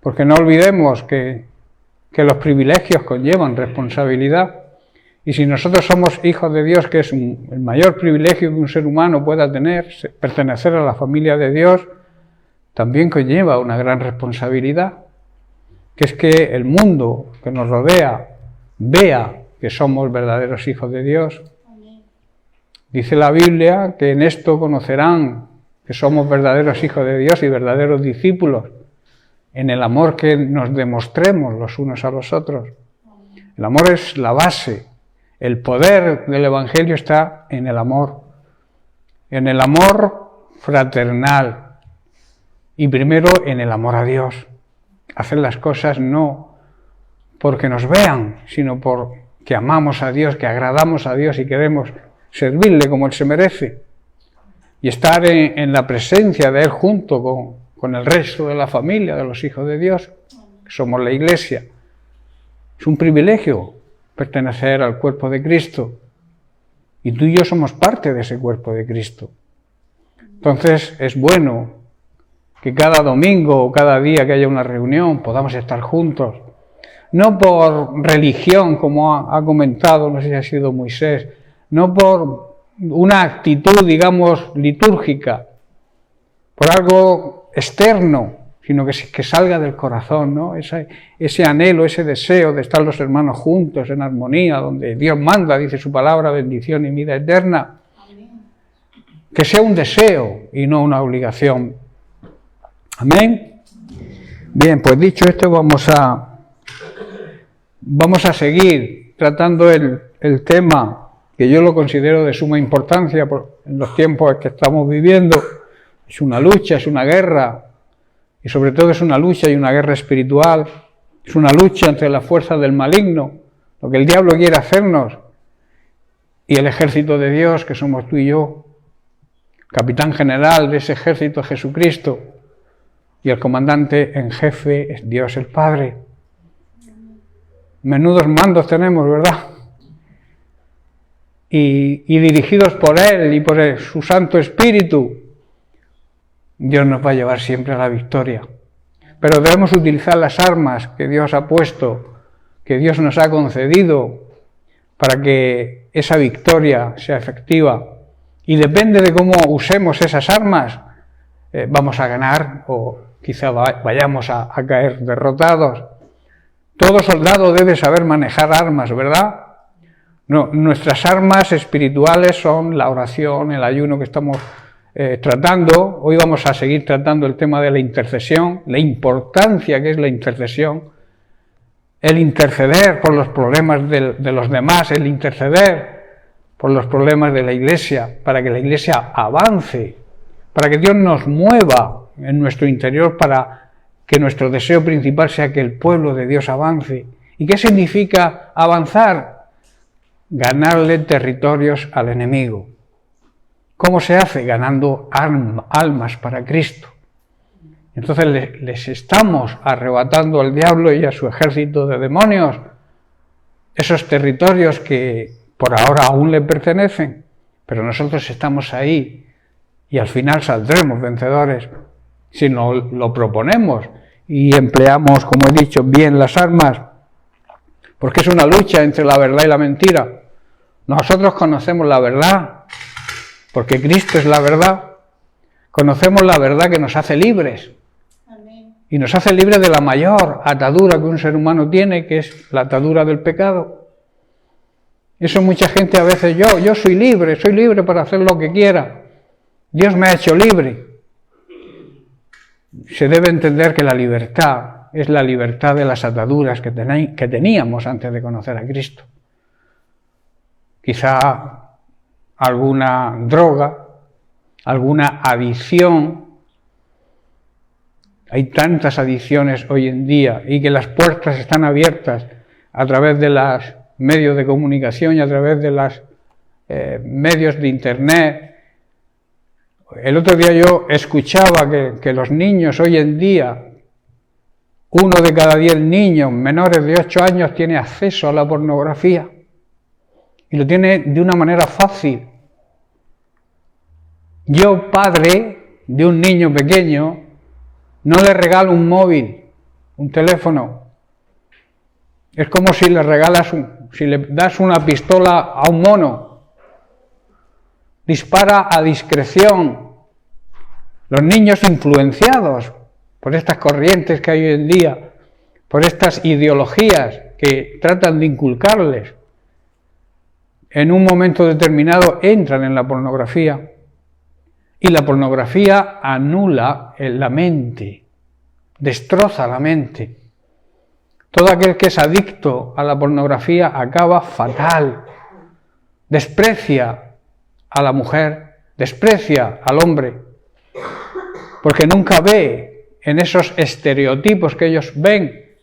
porque no olvidemos que los privilegios conllevan responsabilidad. Y si nosotros somos hijos de Dios, que es el mayor privilegio que un ser humano pueda tener, pertenecer a la familia de Dios, también conlleva una gran responsabilidad, que es que el mundo que nos rodea vea que somos verdaderos hijos de Dios. Dice la Biblia que en esto conocerán que somos verdaderos hijos de Dios y verdaderos discípulos, en el amor que nos demostremos los unos a los otros. El amor es la base. El poder del Evangelio está en el amor fraternal y primero en el amor a Dios. Hacer las cosas no porque nos vean, sino porque amamos a Dios, que agradamos a Dios y queremos servirle como Él se merece. Y estar en la presencia de Él junto con el resto de la familia, de los hijos de Dios, que somos la Iglesia. Es un privilegio pertenecer al cuerpo de Cristo. Y tú y yo somos parte de ese cuerpo de Cristo. Entonces es bueno que cada domingo o cada día que haya una reunión podamos estar juntos. No por religión, como ha comentado, no sé si ha sido Moisés, no por una actitud, digamos, litúrgica, por algo externo, sino que salga del corazón, ¿no? Ese anhelo, ese deseo de estar los hermanos juntos, en armonía, donde Dios manda, dice su palabra, bendición y vida eterna. Que sea un deseo y no una obligación. Amén. Bien, pues dicho esto, vamos a seguir tratando el tema que yo lo considero de suma importancia en los tiempos que estamos viviendo. Es una lucha, es una guerra. Y sobre todo es una lucha y una guerra espiritual, es una lucha entre las fuerzas del maligno, lo que el diablo quiere hacernos, y el ejército de Dios, que somos tú y yo, capitán general de ese ejército Jesucristo, y el comandante en jefe es Dios el Padre. Menudos mandos tenemos, ¿verdad? Y dirigidos por Él y por su Santo Espíritu, Dios nos va a llevar siempre a la victoria. Pero debemos utilizar las armas que Dios ha puesto, que Dios nos ha concedido, para que esa victoria sea efectiva. Y depende de cómo usemos esas armas, vamos a ganar o quizá vayamos a caer derrotados. Todo soldado debe saber manejar armas, ¿verdad? No, nuestras armas espirituales son la oración, el ayuno que estamos tratando. Hoy vamos a seguir tratando el tema de la intercesión, la importancia que es la intercesión, el interceder por los problemas de los demás, el interceder por los problemas de la Iglesia, para que la Iglesia avance, para que Dios nos mueva en nuestro interior, para que nuestro deseo principal sea que el pueblo de Dios avance. ¿Y qué significa avanzar? Ganarle territorios al enemigo. ¿Cómo se hace? Ganando almas para Cristo. Entonces les estamos arrebatando al diablo y a su ejército de demonios esos territorios que por ahora aún le pertenecen, pero nosotros estamos ahí y al final saldremos vencedores si nos lo proponemos y empleamos, como he dicho, bien las armas, porque es una lucha entre la verdad y la mentira. Nosotros conocemos la verdad, porque Cristo es la verdad. Conocemos la verdad que nos hace libres. Y nos hace libres de la mayor atadura que un ser humano tiene, que es la atadura del pecado. Eso mucha gente a veces, yo soy libre para hacer lo que quiera. Dios me ha hecho libre. Se debe entender que la libertad es la libertad de las ataduras que teníamos antes de conocer a Cristo. Quizá alguna droga, alguna adicción. Hay tantas adicciones hoy en día y que las puertas están abiertas a través de los medios de comunicación y a través de los medios de internet. El otro día yo escuchaba que los niños hoy en día, 1 de cada 10 niños menores de 8 años tiene acceso a la pornografía y lo tiene de una manera fácil. Yo, padre de un niño pequeño, no le regalo un móvil, un teléfono. Es como si le regalas, si le das una pistola a un mono. Dispara a discreción. Los niños influenciados por estas corrientes que hay hoy en día, por estas ideologías que tratan de inculcarles, en un momento determinado entran en la pornografía. Y la pornografía anula la mente, destroza la mente. Todo aquel que es adicto a la pornografía acaba fatal. Desprecia a la mujer, desprecia al hombre, porque nunca ve en esos estereotipos que ellos ven,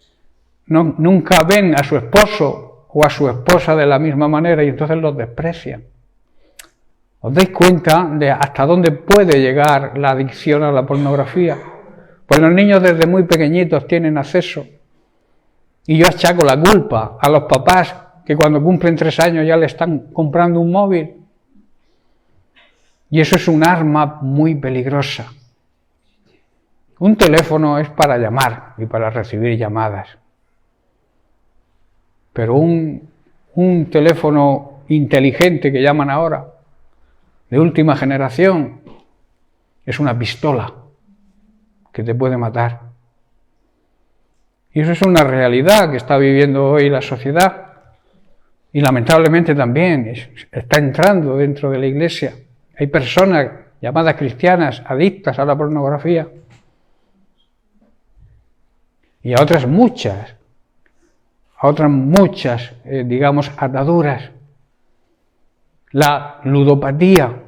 nunca ven a su esposo o a su esposa de la misma manera y entonces los desprecian. ¿Os dais cuenta de hasta dónde puede llegar la adicción a la pornografía? Pues los niños desde muy pequeñitos tienen acceso. Y yo achaco la culpa a los papás que cuando cumplen 3 años ya le están comprando un móvil. Y eso es un arma muy peligrosa. Un teléfono es para llamar y para recibir llamadas. Pero un teléfono inteligente que llaman ahora, de última generación, es una pistola que te puede matar. Y eso es una realidad que está viviendo hoy la sociedad y lamentablemente también está entrando dentro de la iglesia. Hay personas llamadas cristianas adictas a la pornografía y a otras muchas, digamos, ataduras. La ludopatía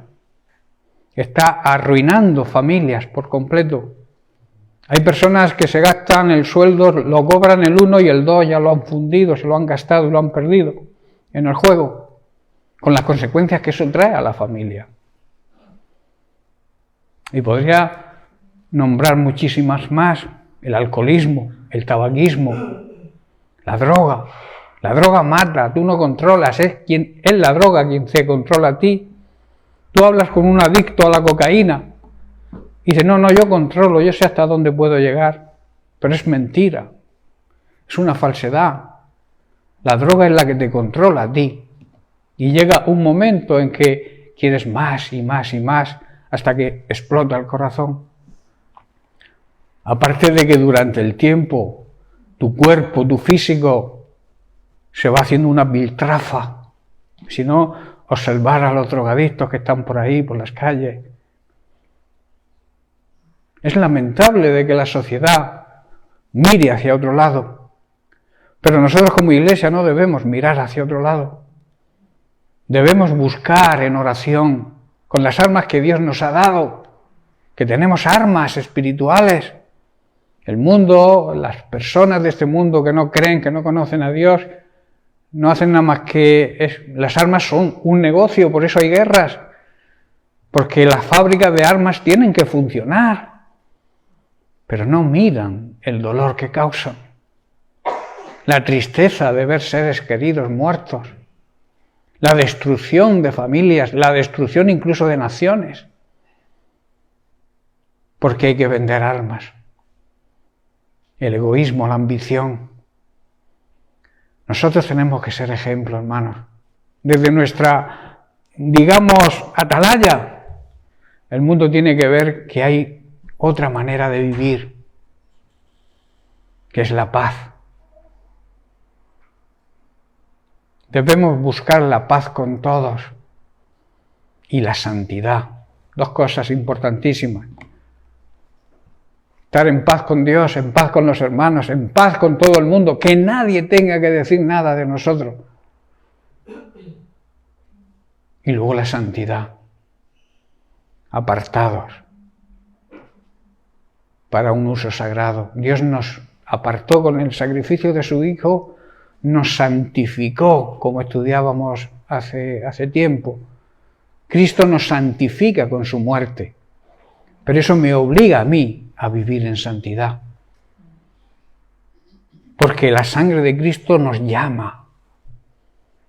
está arruinando familias por completo. Hay personas que se gastan el sueldo, lo cobran el 1 y el 2, ya lo han fundido, se lo han gastado y lo han perdido en el juego, con las consecuencias que eso trae a la familia. Y podría nombrar muchísimas más: el alcoholismo, el tabaquismo, la droga. La droga mata, tú no controlas, es la droga quien te controla a ti. Tú hablas con un adicto a la cocaína y dices, no, yo controlo, yo sé hasta dónde puedo llegar. Pero es mentira, es una falsedad. La droga es la que te controla a ti. Y llega un momento en que quieres más y más y más hasta que explota el corazón. Aparte de que durante el tiempo tu cuerpo, tu físico, se va haciendo una piltrafa. Si no, observar a los drogadictos que están por ahí, por las calles. Es lamentable de que la sociedad mire hacia otro lado. Pero nosotros como iglesia no debemos mirar hacia otro lado. Debemos buscar en oración, con las armas que Dios nos ha dado, que tenemos armas espirituales. El mundo, las personas de este mundo que no creen, que no conocen a Dios, no hacen nada más que... las armas son un negocio, por eso hay guerras. porque las fábricas de armas tienen que funcionar, pero no miran el dolor que causan, la tristeza de ver seres queridos muertos, la destrucción de familias, la destrucción incluso de naciones, porque hay que vender armas. El egoísmo, la ambición. Nosotros tenemos que ser ejemplo, hermanos. Desde nuestra, digamos, atalaya, el mundo tiene que ver que hay otra manera de vivir, que es la paz. Debemos buscar la paz con todos y la santidad. Dos cosas importantísimas. Estar en paz con Dios, en paz con los hermanos, en paz con todo el mundo, que nadie tenga que decir nada de nosotros. Y luego la santidad, apartados para un uso sagrado. Dios nos apartó con el sacrificio de su Hijo, nos santificó, como estudiábamos hace tiempo. Cristo nos santifica con su muerte, pero eso me obliga a mí a vivir en santidad. Porque la sangre de Cristo nos llama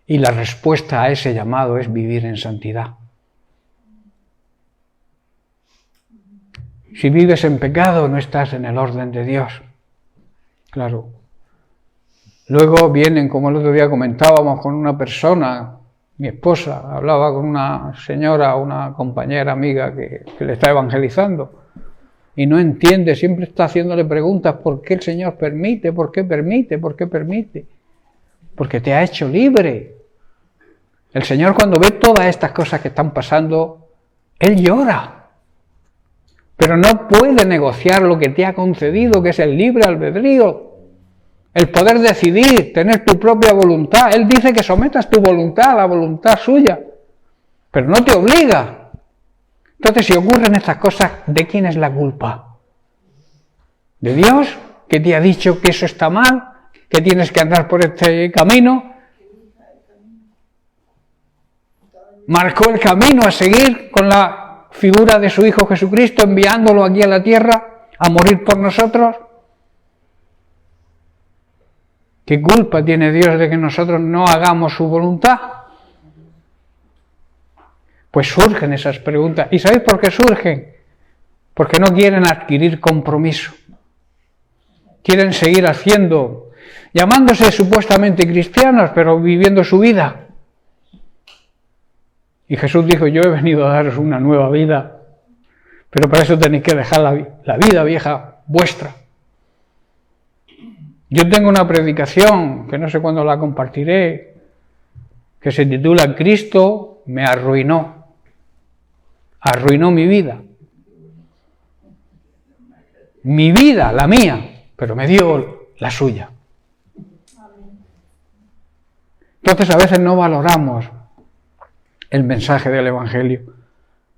y la respuesta a ese llamado es vivir en santidad. Si vives en pecado, no estás en el orden de Dios. Claro. Luego vienen, como el otro día comentábamos con una persona, mi esposa, hablaba con una señora, una compañera amiga que le está evangelizando y no entiende, siempre está haciéndole preguntas, ¿por qué el Señor permite? ¿Por qué permite? ¿Por qué permite? Porque te ha hecho libre. El Señor, cuando ve todas estas cosas que están pasando, Él llora, pero no puede negociar lo que te ha concedido, que es el libre albedrío, el poder decidir, tener tu propia voluntad. Él dice que sometas tu voluntad a la voluntad suya, pero no te obliga. Entonces, si ocurren estas cosas, ¿de quién es la culpa? ¿De Dios, que te ha dicho que eso está mal, que tienes que andar por este camino? Marcó el camino a seguir con la figura de su Hijo Jesucristo, enviándolo aquí a la tierra a morir por nosotros. ¿Qué culpa tiene Dios de que nosotros no hagamos su voluntad? Pues surgen esas preguntas. ¿Y sabéis por qué surgen? Porque no quieren adquirir compromiso. Quieren seguir haciendo, llamándose supuestamente cristianos, pero viviendo su vida. Y Jesús dijo, yo he venido a daros una nueva vida, pero para eso tenéis que dejar la vida vieja vuestra. Yo tengo una predicación, que no sé cuándo la compartiré, que se titula Cristo me arruinó. Arruinó mi vida. Mi vida, la mía, pero me dio la suya. Entonces a veces no valoramos el mensaje del Evangelio.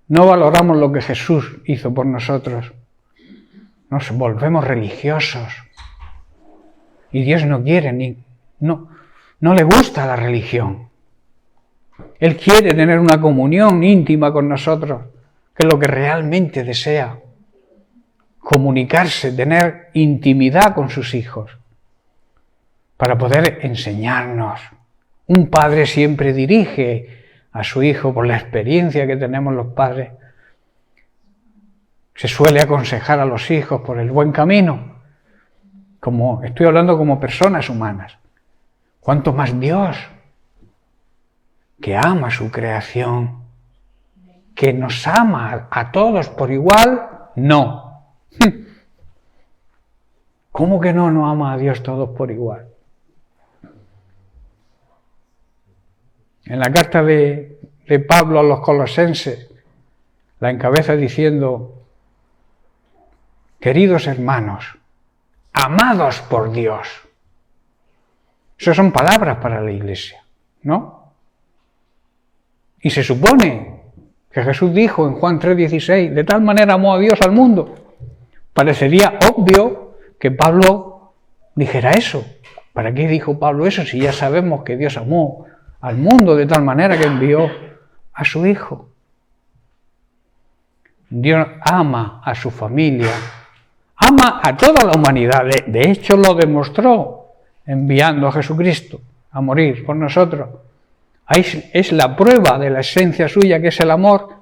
No valoramos lo que Jesús hizo por nosotros. Nos volvemos religiosos. Y Dios no quiere, no le gusta la religión. Él quiere tener una comunión íntima con nosotros, que es lo que realmente desea. Comunicarse, tener intimidad con sus hijos, para poder enseñarnos. Un padre siempre dirige a su hijo por la experiencia que tenemos los padres. Se suele aconsejar a los hijos por el buen camino. Como estoy hablando como personas humanas. ¿Cuánto más Dios, que ama su creación, que nos ama a todos por igual? No. ¿Cómo que no ama a Dios todos por igual? En la carta de Pablo a los Colosenses, la encabeza diciendo, queridos hermanos, amados por Dios. Esas son palabras para la Iglesia, ¿no? Y se supone que Jesús dijo en Juan 3:16, de tal manera amó a Dios al mundo. Parecería obvio que Pablo dijera eso. ¿Para qué dijo Pablo eso si ya sabemos que Dios amó al mundo de tal manera que envió a su Hijo? Dios ama a su familia, ama a toda la humanidad. De hecho, lo demostró enviando a Jesucristo a morir por nosotros. Ahí es la prueba de la esencia suya, que es el amor,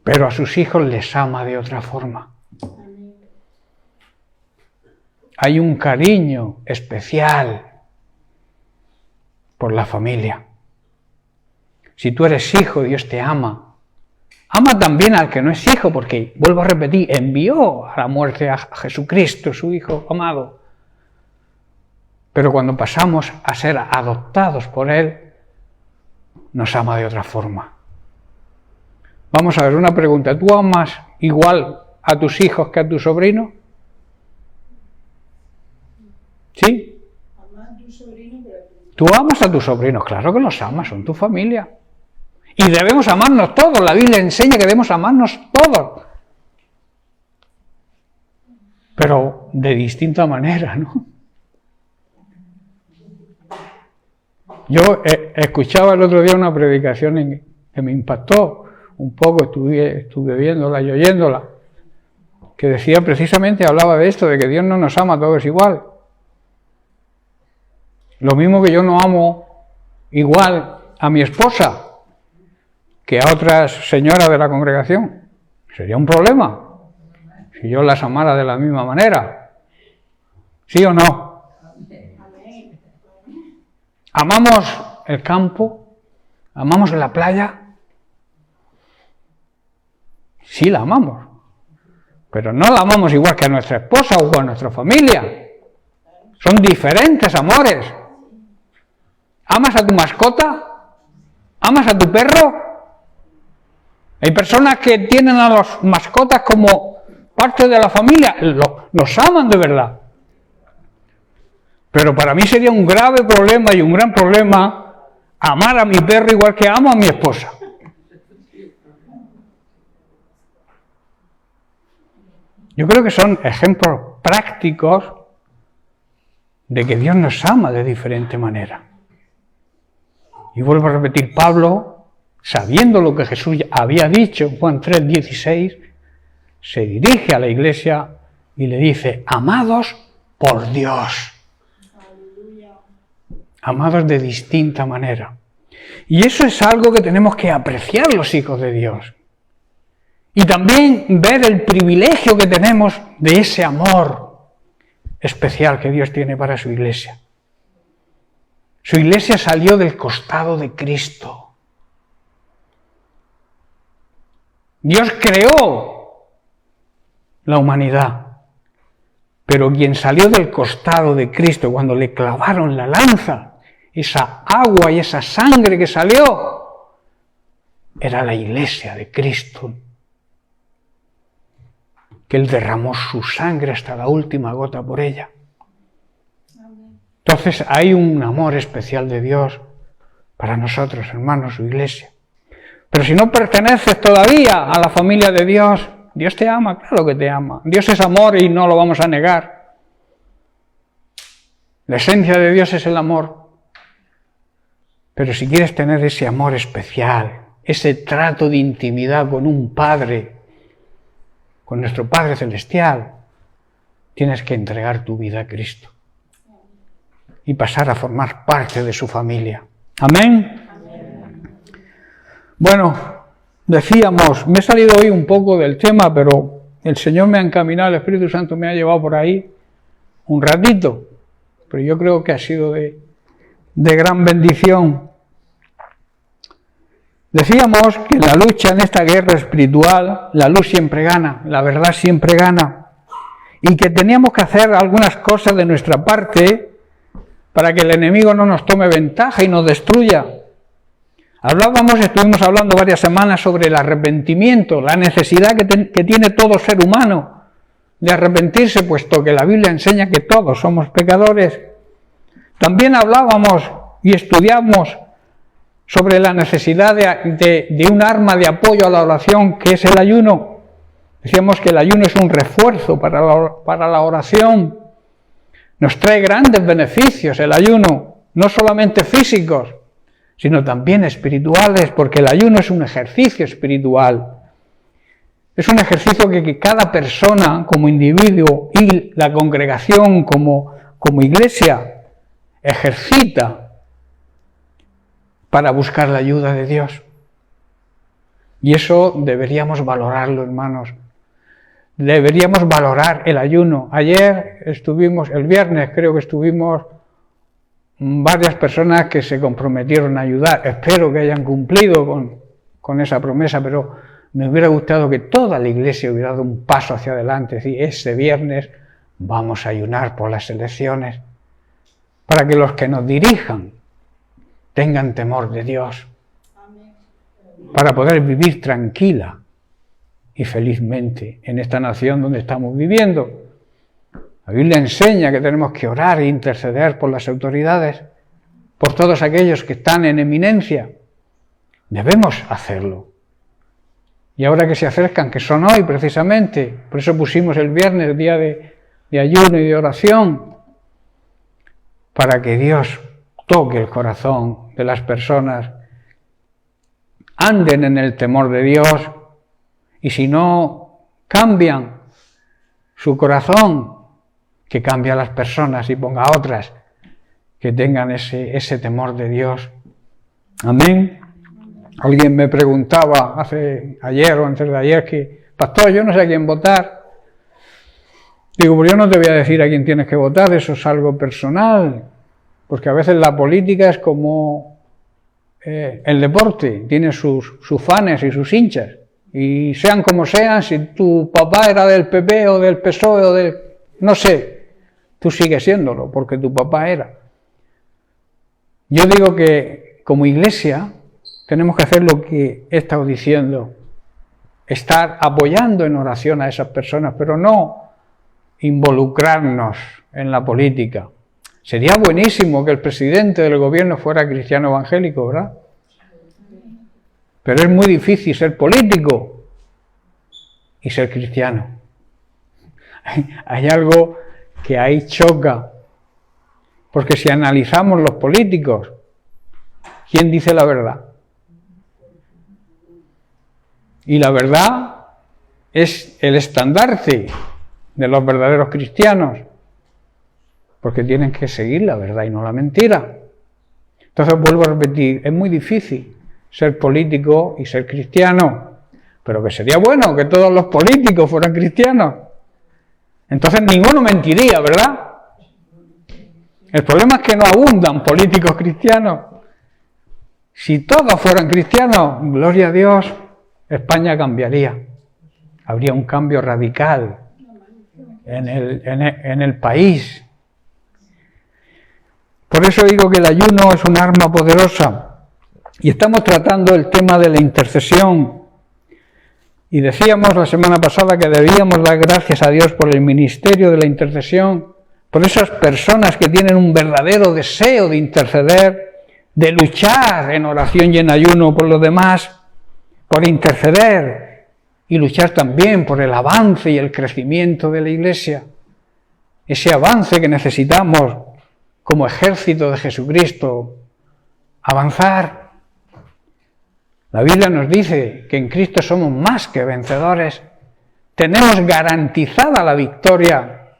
pero a sus hijos les ama de otra forma. Hay un cariño especial por la familia. Si tú eres hijo, Dios te ama. Ama también al que no es hijo, porque, vuelvo a repetir, envió a la muerte a Jesucristo, su Hijo amado. Pero cuando pasamos a ser adoptados por Él, nos ama de otra forma. Vamos a ver una pregunta. ¿Tú amas igual a tus hijos que a tus sobrinos? ¿Sí? Tú amas a tus sobrinos, claro que los amas, son tu familia. Y debemos amarnos todos, la Biblia enseña que debemos amarnos todos. Pero de distinta manera, ¿no? Yo escuchaba el otro día una predicación que me impactó un poco, estuve viéndola y oyéndola, que decía precisamente, hablaba de esto, de que Dios no nos ama a todos igual. Lo mismo que yo no amo igual a mi esposa que a otras señoras de la congregación. Sería un problema si yo las amara de la misma manera. ¿Sí o no? ¿Amamos el campo? ¿Amamos la playa? Sí, la amamos. Pero no la amamos igual que a nuestra esposa o a nuestra familia. Son diferentes amores. ¿Amas a tu mascota? ¿Amas a tu perro? Hay personas que tienen a las mascotas como parte de la familia. Los aman de verdad. Pero para mí sería un grave problema y un gran problema amar a mi perro igual que amo a mi esposa. Yo creo que son ejemplos prácticos de que Dios nos ama de diferente manera. Y vuelvo a repetir, Pablo, sabiendo lo que Jesús había dicho en Juan 3:16, se dirige a la iglesia y le dice, amados por Dios. Amados de distinta manera. Y eso es algo que tenemos que apreciar los hijos de Dios. Y también ver el privilegio que tenemos de ese amor especial que Dios tiene para su iglesia. Su iglesia salió del costado de Cristo. Dios creó la humanidad, pero quien salió del costado de Cristo cuando le clavaron la lanza, esa agua y esa sangre que salió, era la iglesia de Cristo, que Él derramó su sangre hasta la última gota por ella. Entonces hay un amor especial de Dios para nosotros, hermanos, su iglesia. Pero si no perteneces todavía a la familia de Dios, Dios te ama, claro que te ama. Dios es amor y no lo vamos a negar. La esencia de Dios es el amor. Pero si quieres tener ese amor especial, ese trato de intimidad con un Padre, con nuestro Padre Celestial, tienes que entregar tu vida a Cristo y pasar a formar parte de su familia. Amén. Bueno, decíamos, me he salido hoy un poco del tema, pero el Señor me ha encaminado, el Espíritu Santo me ha llevado por ahí un ratito, pero yo creo que ha sido de gran bendición. Decíamos que en la lucha, en esta guerra espiritual, la luz siempre gana, la verdad siempre gana, y que teníamos que hacer algunas cosas de nuestra parte para que el enemigo no nos tome ventaja y nos destruya. Estuvimos hablando varias semanas sobre el arrepentimiento, la necesidad que tiene todo ser humano de arrepentirse, puesto que la Biblia enseña que todos somos pecadores. También hablábamos y estudiamos sobre la necesidad de un arma de apoyo a la oración, que es el ayuno. Decíamos que el ayuno es un refuerzo para la oración. Nos trae grandes beneficios el ayuno, no solamente físicos, sino también espirituales, porque el ayuno es un ejercicio espiritual. Es un ejercicio que cada persona como individuo y la congregación como iglesia ejercita para buscar la ayuda de Dios. Y eso deberíamos valorarlo, hermanos. Deberíamos valorar el ayuno. Ayer el viernes creo que estuvimos varias personas que se comprometieron a ayudar. Espero que hayan cumplido con esa promesa, pero me hubiera gustado que toda la iglesia hubiera dado un paso hacia adelante. Es decir, este viernes vamos a ayunar por las elecciones, para que los que nos dirijan tengan temor de Dios, para poder vivir tranquila y felizmente en esta nación donde estamos viviendo. La Biblia enseña que tenemos que orar e interceder por las autoridades, por todos aquellos que están en eminencia. Debemos hacerlo. Y ahora que se acercan, que son hoy precisamente, por eso pusimos el viernes día de ayuno y de oración, para que Dios toque el corazón de las personas, anden en el temor de Dios, y si no cambian su corazón, que cambie a las personas y ponga a otras que tengan ese temor de Dios. Amén. Alguien me preguntaba ayer o antes de ayer que, pastor, yo no sé a quién votar. Digo, pues yo no te voy a decir a quién tienes que votar, eso es algo personal, porque a veces la política es como el deporte, tiene sus fans y sus hinchas, y sean como sean, si tu papá era del PP o del PSOE o del... no sé, tú sigues siéndolo, porque tu papá era. Yo digo que como iglesia tenemos que hacer lo que he estado diciendo, estar apoyando en oración a esas personas, pero no involucrarnos en la política. Sería buenísimo que el presidente del gobierno fuera cristiano evangélico, ¿verdad? Pero es muy difícil ser político y ser cristiano. Hay algo que ahí choca, porque si analizamos los políticos, ¿quién dice la verdad? Y la verdad es el estandarte de los verdaderos cristianos, porque tienen que seguir la verdad y no la mentira. Entonces vuelvo a repetir, es muy difícil ser político y ser cristiano, pero que sería bueno que todos los políticos fueran cristianos. Entonces ninguno mentiría, ¿verdad? El problema es que no abundan políticos cristianos. Si todos fueran cristianos, gloria a Dios, España cambiaría. Habría un cambio radical en el país. Por eso digo que el ayuno es un arma poderosa. Y estamos tratando el tema de la intercesión. Y decíamos la semana pasada que debíamos dar gracias a Dios por el ministerio de la intercesión, por esas personas que tienen un verdadero deseo de interceder, de luchar en oración y en ayuno por los demás, por interceder y luchar también por el avance y el crecimiento de la Iglesia. Ese avance que necesitamos como ejército de Jesucristo, avanzar. La Biblia nos dice que en Cristo somos más que vencedores. Tenemos garantizada la victoria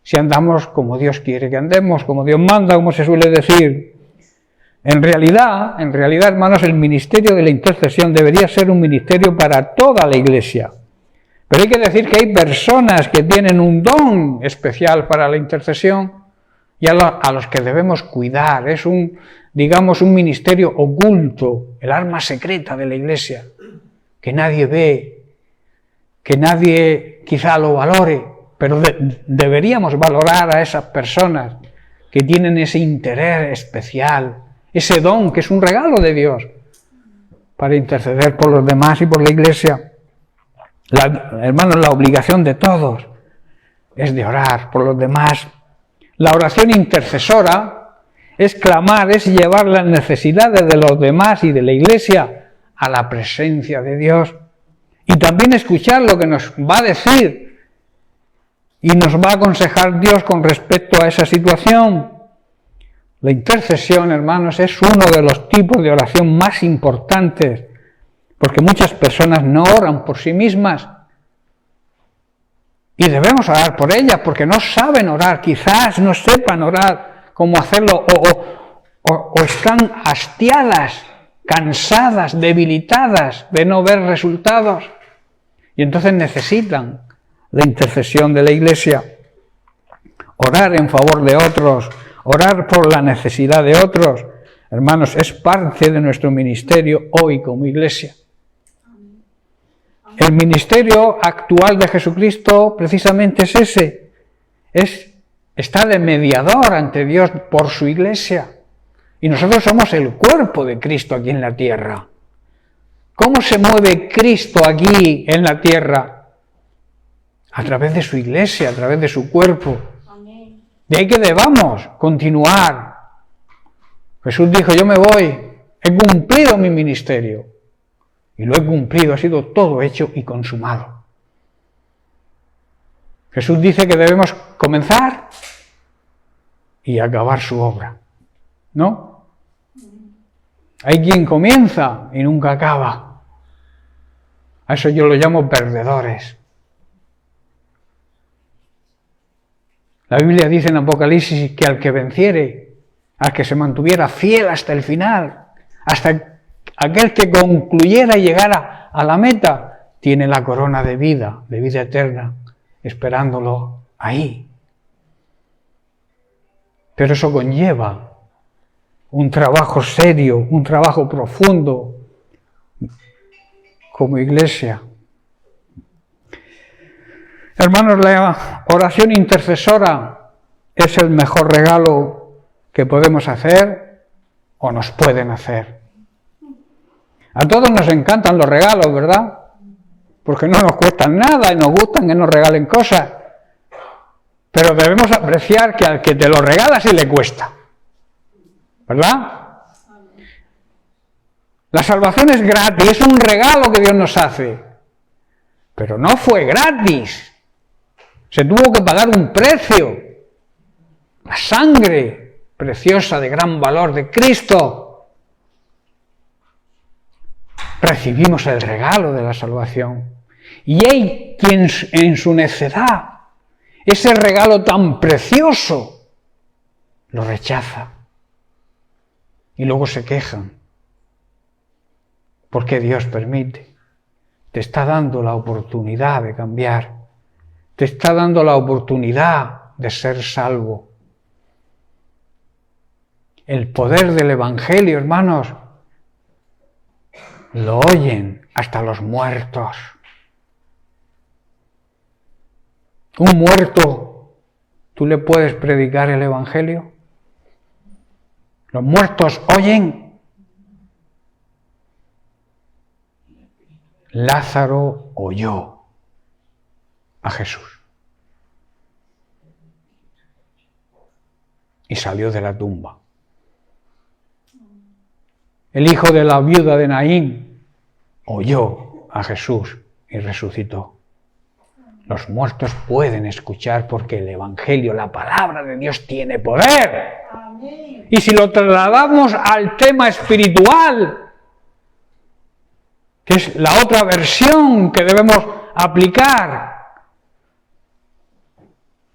si andamos como Dios quiere que andemos, como Dios manda, como se suele decir. En realidad, hermanos, el ministerio de la intercesión debería ser un ministerio para toda la Iglesia. Pero hay que decir que hay personas que tienen un don especial para la intercesión y a los que debemos cuidar. Es un ministerio oculto, el arma secreta de la Iglesia, que nadie ve, que nadie quizá lo valore, pero deberíamos valorar a esas personas que tienen ese interés especial, ese don que es un regalo de Dios para interceder por los demás y por la Iglesia. Hermanos, la obligación de todos es de orar por los demás. La oración intercesora es clamar, es llevar las necesidades de los demás y de la Iglesia a la presencia de Dios. Y también escuchar lo que nos va a decir y nos va a aconsejar Dios con respecto a esa situación. La intercesión, hermanos, es uno de los tipos de oración más importantes, porque muchas personas no oran por sí mismas, Y debemos orar por ellas, porque no saben orar, quizás no sepan orar cómo hacerlo, o están hastiadas, cansadas, debilitadas de no ver resultados. Y entonces necesitan la intercesión de la Iglesia. Orar en favor de otros, orar por la necesidad de otros, hermanos, es parte de nuestro ministerio hoy como Iglesia. El ministerio actual de Jesucristo precisamente es ese, está de mediador ante Dios por su Iglesia. Y nosotros somos el cuerpo de Cristo aquí en la tierra. ¿Cómo se mueve Cristo aquí en la tierra? A través de su Iglesia, a través de su cuerpo. De ahí que debamos continuar. Jesús dijo, yo me voy, he cumplido mi ministerio. Y lo he cumplido, ha sido todo hecho y consumado. Jesús dice que debemos comenzar y acabar su obra, ¿no? Hay quien comienza y nunca acaba. A eso yo lo llamo perdedores. La Biblia dice en Apocalipsis que al que venciere, al que se mantuviera fiel hasta el final, hasta aquel que concluyera y llegara a la meta, tiene la corona de vida eterna, esperándolo ahí. Pero eso conlleva un trabajo serio, un trabajo profundo como Iglesia. Hermanos, la oración intercesora es el mejor regalo que podemos hacer o nos pueden hacer. A todos nos encantan los regalos, ¿verdad? Porque no nos cuestan nada y nos gustan que nos regalen cosas. Pero debemos apreciar que al que te lo regala sí le cuesta. ¿Verdad? La salvación es gratis, es un regalo que Dios nos hace. Pero no fue gratis. Se tuvo que pagar un precio. La sangre preciosa de gran valor de Cristo. Recibimos el regalo de la salvación. Y hay quien en su necedad, ese regalo tan precioso, lo rechaza. Y luego se quejan. Porque Dios permite. Te está dando la oportunidad de cambiar. Te está dando la oportunidad de ser salvo. El poder del Evangelio, hermanos, lo oyen hasta los muertos. Un muerto, ¿tú le puedes predicar el Evangelio? Los muertos oyen. Lázaro oyó a Jesús y salió de la tumba. El hijo de la viuda de Naín oyó a Jesús y resucitó. Los muertos pueden escuchar porque el Evangelio, la palabra de Dios, tiene poder. Amén. Y si lo trasladamos al tema espiritual, que es la otra versión que debemos aplicar,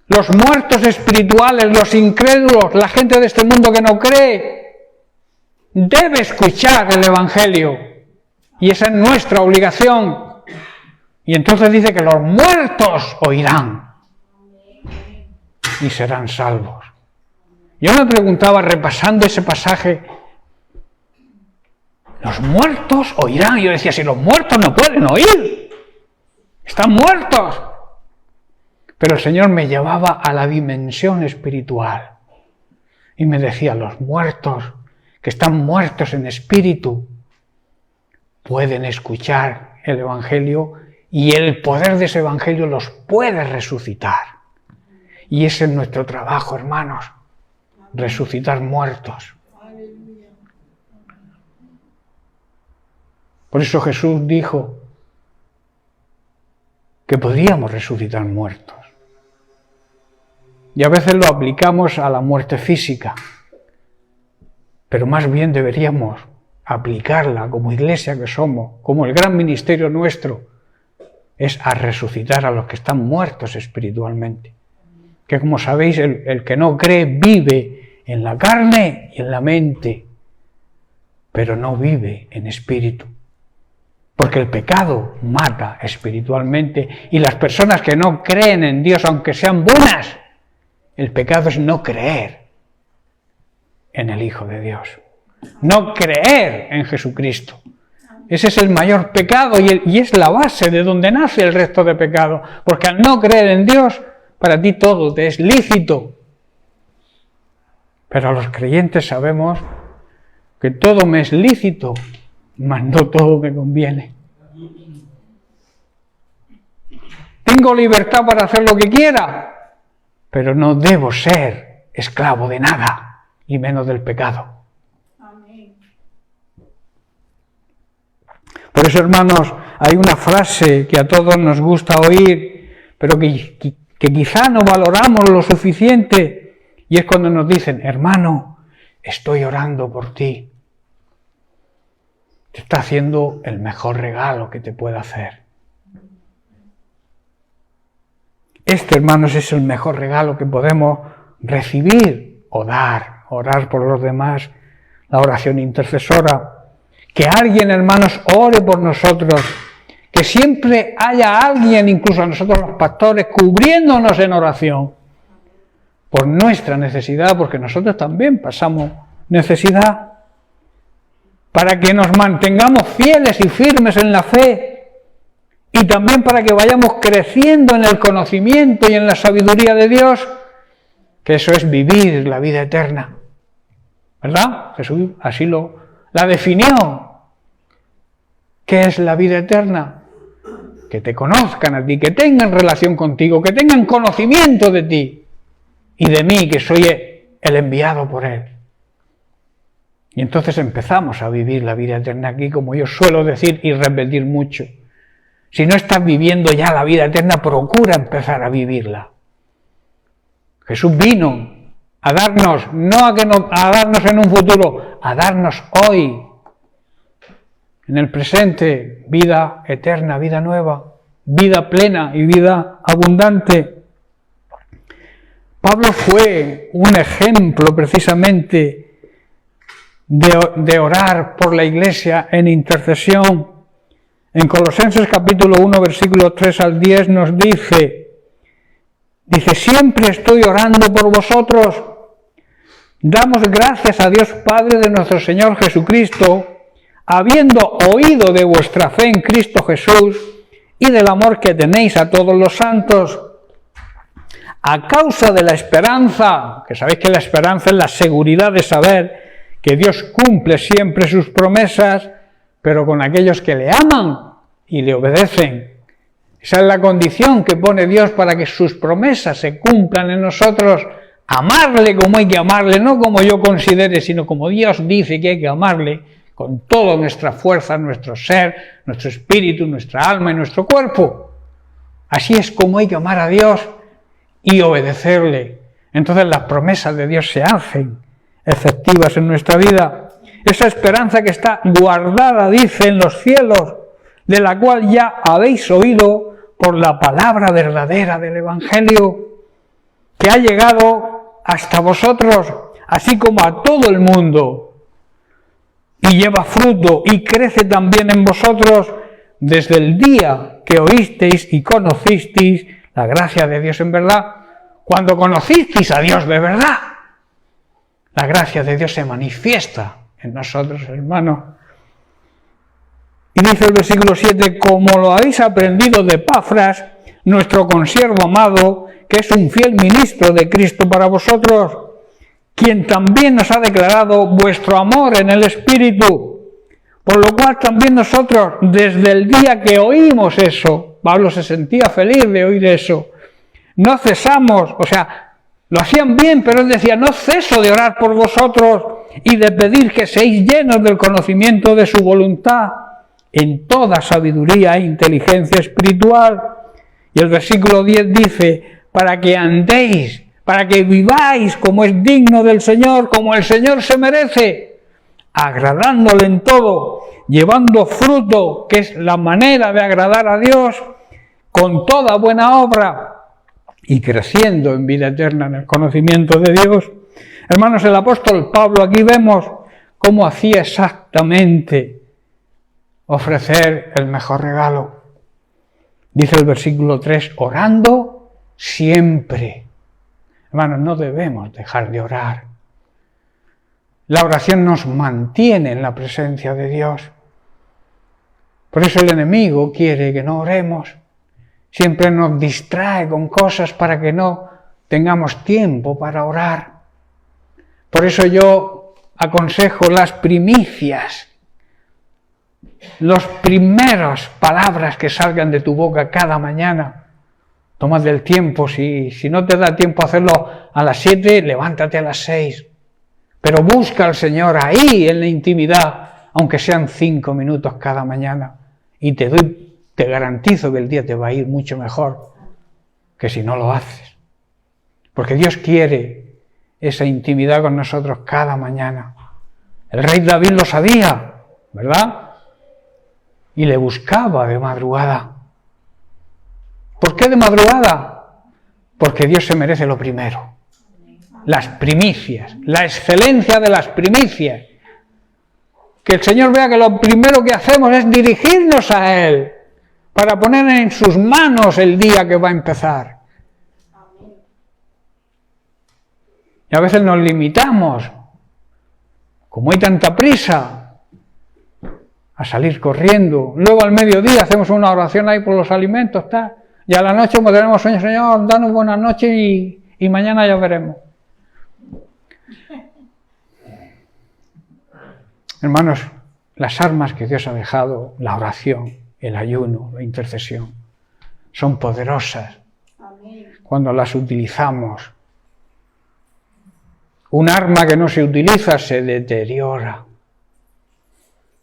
los muertos espirituales, los incrédulos, la gente de este mundo que no cree, debe escuchar el Evangelio. Y esa es nuestra obligación. Y entonces dice que los muertos oirán y serán salvos. Yo me preguntaba, repasando ese pasaje, los muertos oirán. Y yo decía, si los muertos no pueden oír, están muertos. Pero el Señor me llevaba a la dimensión espiritual y me decía, los muertos que están muertos en espíritu pueden escuchar el Evangelio y el poder de ese Evangelio los puede resucitar. Y ese es nuestro trabajo, hermanos, resucitar muertos. Por eso Jesús dijo que podíamos resucitar muertos. Y a veces lo aplicamos a la muerte física, pero más bien deberíamos aplicarla como iglesia que somos, como el gran ministerio nuestro, es a resucitar a los que están muertos espiritualmente. Que como sabéis, el que no cree vive en la carne y en la mente, pero no vive en espíritu. Porque el pecado mata espiritualmente, y las personas que no creen en Dios, aunque sean buenas, el pecado es no creer en el Hijo de Dios, no creer en Jesucristo. Ese es el mayor pecado y es la base de donde nace el resto de pecados, porque al no creer en Dios, para ti todo te es lícito. Pero los creyentes sabemos que todo me es lícito, mas no todo me conviene. Tengo libertad para hacer lo que quiera, pero no debo ser esclavo de nada, y menos del pecado. Por eso, hermanos, hay una frase que a todos nos gusta oír, pero que quizá no valoramos lo suficiente, y es cuando nos dicen: hermano, estoy orando por ti. Te está haciendo el mejor regalo que te puede hacer. Este, hermanos, es el mejor regalo que podemos recibir o dar, orar por los demás, la oración intercesora. Que alguien, hermanos, ore por nosotros, que siempre haya alguien, incluso a nosotros los pastores, cubriéndonos en oración por nuestra necesidad, porque nosotros también pasamos necesidad, para que nos mantengamos fieles y firmes en la fe, y también para que vayamos creciendo en el conocimiento y en la sabiduría de Dios, que eso es vivir la vida eterna. ¿Verdad? Jesús así la definió. ¿Qué es la vida eterna? Que te conozcan a ti, que tengan relación contigo, que tengan conocimiento de ti y de mí, que soy el enviado por Él. Y entonces empezamos a vivir la vida eterna aquí, como yo suelo decir y repetir mucho. Si no estás viviendo ya la vida eterna, procura empezar a vivirla. Jesús vino a darnos, no a darnos en un futuro, a darnos hoy, en el presente, vida eterna, vida nueva, vida plena y vida abundante. Pablo fue un ejemplo precisamente de orar por la iglesia en intercesión. En Colosenses capítulo 1, versículos 3 al 10 nos dice, siempre estoy orando por vosotros. Damos gracias a Dios Padre de nuestro Señor Jesucristo, habiendo oído de vuestra fe en Cristo Jesús y del amor que tenéis a todos los santos, a causa de la esperanza, que sabéis que la esperanza es la seguridad de saber que Dios cumple siempre sus promesas, pero con aquellos que le aman y le obedecen. Esa es la condición que pone Dios para que sus promesas se cumplan en nosotros. Amarle como hay que amarle, no como yo considere, sino como Dios dice que hay que amarle, con toda nuestra fuerza, nuestro ser, nuestro espíritu, nuestra alma y nuestro cuerpo. Así es como hay que amar a Dios y obedecerle. Entonces las promesas de Dios se hacen efectivas en nuestra vida. Esa esperanza que está guardada, dice, en los cielos, de la cual ya habéis oído por la palabra verdadera del Evangelio, que ha llegado hasta vosotros, así como a todo el mundo, y lleva fruto y crece también en vosotros desde el día que oísteis y conocisteis la gracia de Dios en verdad. Cuando conocisteis a Dios de verdad, la gracia de Dios se manifiesta en nosotros, hermanos. Y dice el versículo 7, como lo habéis aprendido de Epafras, nuestro consiervo amado, que es un fiel ministro de Cristo para vosotros, quien también nos ha declarado vuestro amor en el Espíritu, por lo cual también nosotros, desde el día que oímos eso, Pablo se sentía feliz de oír eso, no cesamos, o sea, lo hacían bien, pero él decía, no ceso de orar por vosotros y de pedir que seáis llenos del conocimiento de su voluntad, en toda sabiduría e inteligencia espiritual. Y el versículo 10 dice, para que andéis, para que viváis como es digno del Señor, como el Señor se merece, agradándole en todo, llevando fruto, que es la manera de agradar a Dios, con toda buena obra y creciendo en vida eterna en el conocimiento de Dios. Hermanos, el apóstol Pablo, aquí vemos cómo hacía exactamente ofrecer el mejor regalo. Dice el versículo 3, orando siempre. Hermanos, no debemos dejar de orar. La oración nos mantiene en la presencia de Dios. Por eso el enemigo quiere que no oremos. Siempre nos distrae con cosas para que no tengamos tiempo para orar. Por eso yo aconsejo las primicias, las primeras palabras que salgan de tu boca cada mañana. Tómate el tiempo, si no te da tiempo a hacerlo a las 7, levántate a las 6. Pero busca al Señor ahí en la intimidad, aunque sean 5 minutos cada mañana. Y te garantizo que el día te va a ir mucho mejor que si no lo haces. Porque Dios quiere esa intimidad con nosotros cada mañana. El rey David lo sabía, ¿verdad? Y le buscaba de madrugada. ¿Por qué de madrugada? Porque Dios se merece lo primero. Las primicias, la excelencia de las primicias. Que el Señor vea que lo primero que hacemos es dirigirnos a Él para poner en sus manos el día que va a empezar. Y a veces nos limitamos, como hay tanta prisa, a salir corriendo. Luego al mediodía hacemos una oración ahí por los alimentos, tal. Y a la noche, como tenemos sueño, Señor, danos buenas noches y mañana ya veremos. Hermanos, las armas que Dios ha dejado, la oración, el ayuno, la intercesión, son poderosas cuando las utilizamos. Un arma que no se utiliza se deteriora.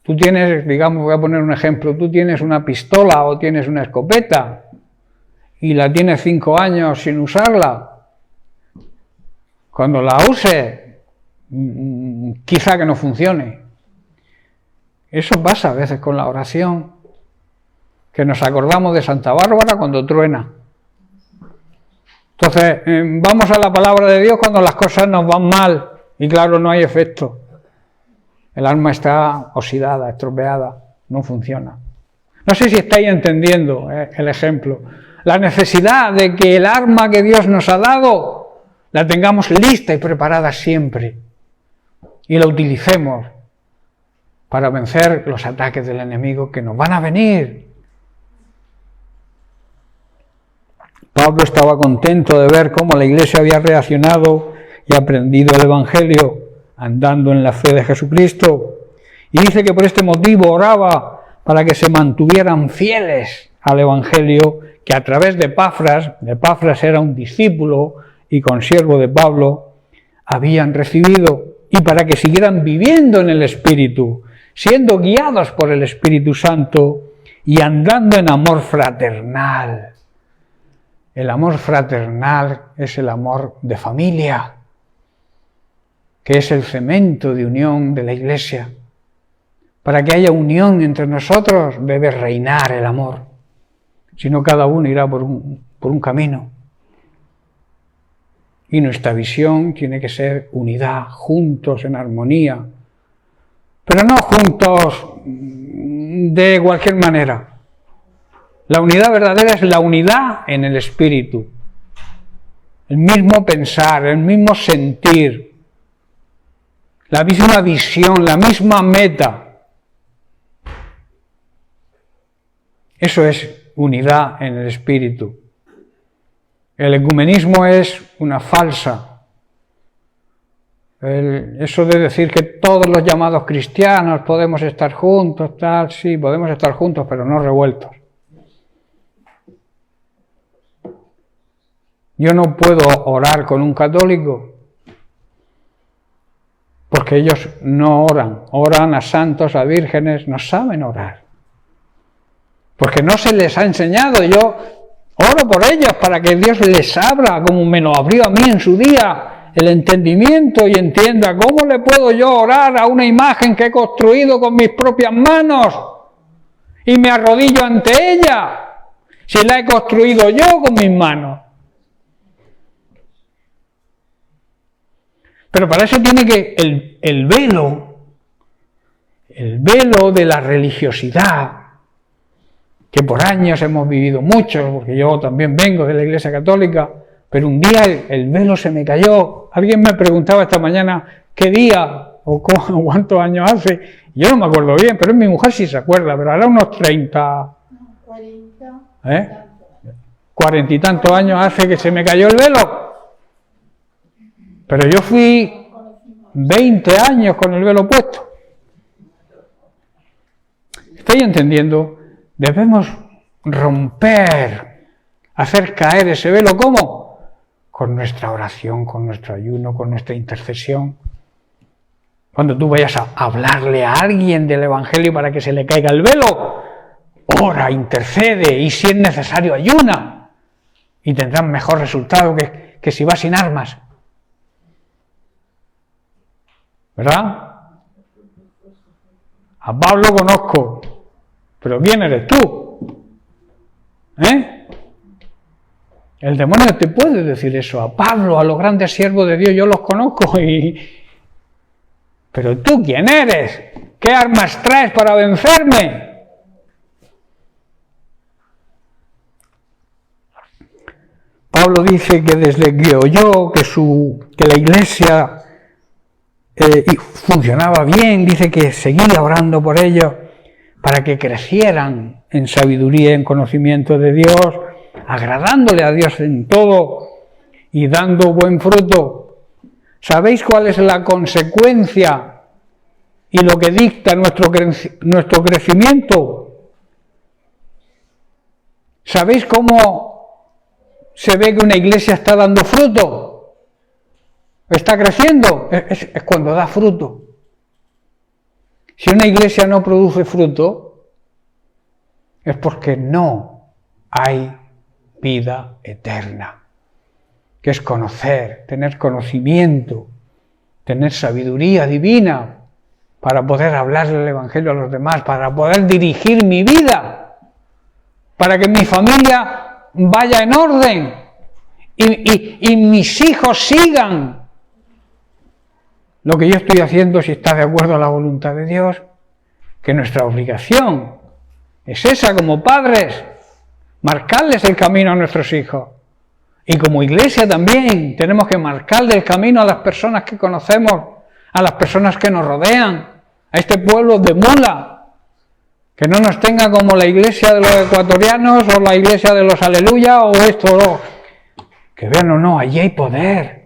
Tú tienes, digamos, voy a poner un ejemplo, tú tienes una pistola o tienes una escopeta y la tienes 5 años sin usarla. Cuando la uses, quizá que no funcione. Eso pasa a veces con la oración, que nos acordamos de Santa Bárbara cuando truena. Entonces, vamos a la palabra de Dios cuando las cosas nos van mal y claro, no hay efecto. El alma está oxidada, estropeada, no funciona. No sé si estáis entendiendo el ejemplo. La necesidad de que el arma que Dios nos ha dado la tengamos lista y preparada siempre y la utilicemos para vencer los ataques del enemigo que nos van a venir. Pablo estaba contento de ver cómo la Iglesia había reaccionado y aprendido el Evangelio, andando en la fe de Jesucristo. Y dice que por este motivo oraba para que se mantuvieran fieles al Evangelio, que a través de Epafras era un discípulo y consiervo de Pablo, habían recibido, y para que siguieran viviendo en el Espíritu, siendo guiados por el Espíritu Santo y andando en amor fraternal. El amor fraternal es el amor de familia, que es el cemento de unión de la Iglesia. Para que haya unión entre nosotros debe reinar el amor, si no cada uno irá por un camino. Y nuestra visión tiene que ser unidad, juntos en armonía, pero no juntos de cualquier manera. La unidad verdadera es la unidad en el espíritu, el mismo pensar, el mismo sentir, la misma visión, la misma meta. Eso es unidad en el espíritu. El ecumenismo es una falsa. Eso de decir que todos los llamados cristianos podemos estar juntos, tal, sí, podemos estar juntos, pero no revueltos. Yo no puedo orar con un católico porque ellos no oran. Oran a santos, a vírgenes, no saben orar. Porque no se les ha enseñado. Yo oro por ellos para que Dios les abra, como me lo abrió a mí en su día, el entendimiento y entienda cómo le puedo yo orar a una imagen que he construido con mis propias manos y me arrodillo ante ella Si la he construido yo con mis manos. Pero para eso tiene que el velo de la religiosidad, que por años hemos vivido mucho, porque yo también vengo de la Iglesia Católica, pero un día el velo se me cayó. Alguien me preguntaba esta mañana qué día o cuántos años hace. Yo no me acuerdo bien, pero mi mujer sí se acuerda, pero hará unos 30... 40 y tantos años hace que se me cayó el velo. Pero yo fui 20 años con el velo puesto. ¿Estáis entendiendo? Debemos romper, hacer caer ese velo. ¿Cómo? Con nuestra oración, con nuestro ayuno, con nuestra intercesión. Cuando tú vayas a hablarle a alguien del Evangelio para que se le caiga el velo, ora, intercede y si es necesario ayuna. Y tendrás mejor resultado que si vas sin armas. ¿Verdad? A Pablo conozco, pero ¿quién eres tú? El demonio te puede decir eso. A Pablo, a los grandes siervos de Dios, yo los conozco pero ¿tú quién eres? ¿Qué armas traes para vencerme? Pablo dice que desde que oyó que la iglesia funcionaba bien, dice que seguía orando por ellos para que crecieran en sabiduría y en conocimiento de Dios, agradándole a Dios en todo y dando buen fruto. ¿Sabéis cuál es la consecuencia y lo que dicta nuestro crecimiento? ¿Sabéis cómo se ve que una iglesia está dando fruto? ¿Está creciendo? Es cuando da fruto. Si una iglesia no produce fruto, es porque no hay vida eterna, que es conocer, tener conocimiento, tener sabiduría divina para poder hablar del Evangelio a los demás, para poder dirigir mi vida, para que mi familia vaya en orden y mis hijos sigan lo que yo estoy haciendo, si está de acuerdo a la voluntad de Dios, que nuestra obligación es esa como padres, marcarles el camino a nuestros hijos. Y como iglesia también tenemos que marcarle el camino a las personas que conocemos, a las personas que nos rodean, a este pueblo de mula, que no nos tenga como la iglesia de los ecuatorianos o la iglesia de los aleluya o esto, no. Que vean, no, allí hay poder.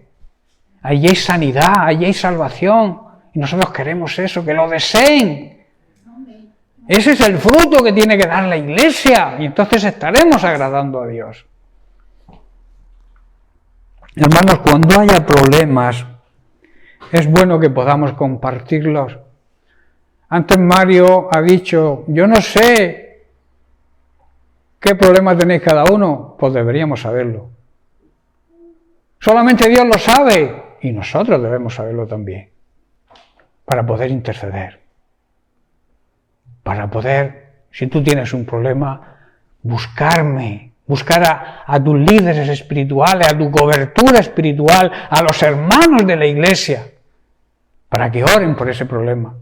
Allí hay sanidad, allí hay salvación. Y nosotros queremos eso, que lo deseen. Ese es el fruto que tiene que dar la iglesia. Y entonces estaremos agradando a Dios. Hermanos, cuando haya problemas, es bueno que podamos compartirlos. Antes Mario ha dicho, yo no sé qué problema tenéis cada uno. Pues deberíamos saberlo. Solamente Dios lo sabe. Y nosotros debemos saberlo también, para poder interceder, para poder, si tú tienes un problema, buscar a tus líderes espirituales, a tu cobertura espiritual, a los hermanos de la iglesia, para que oren por ese problema.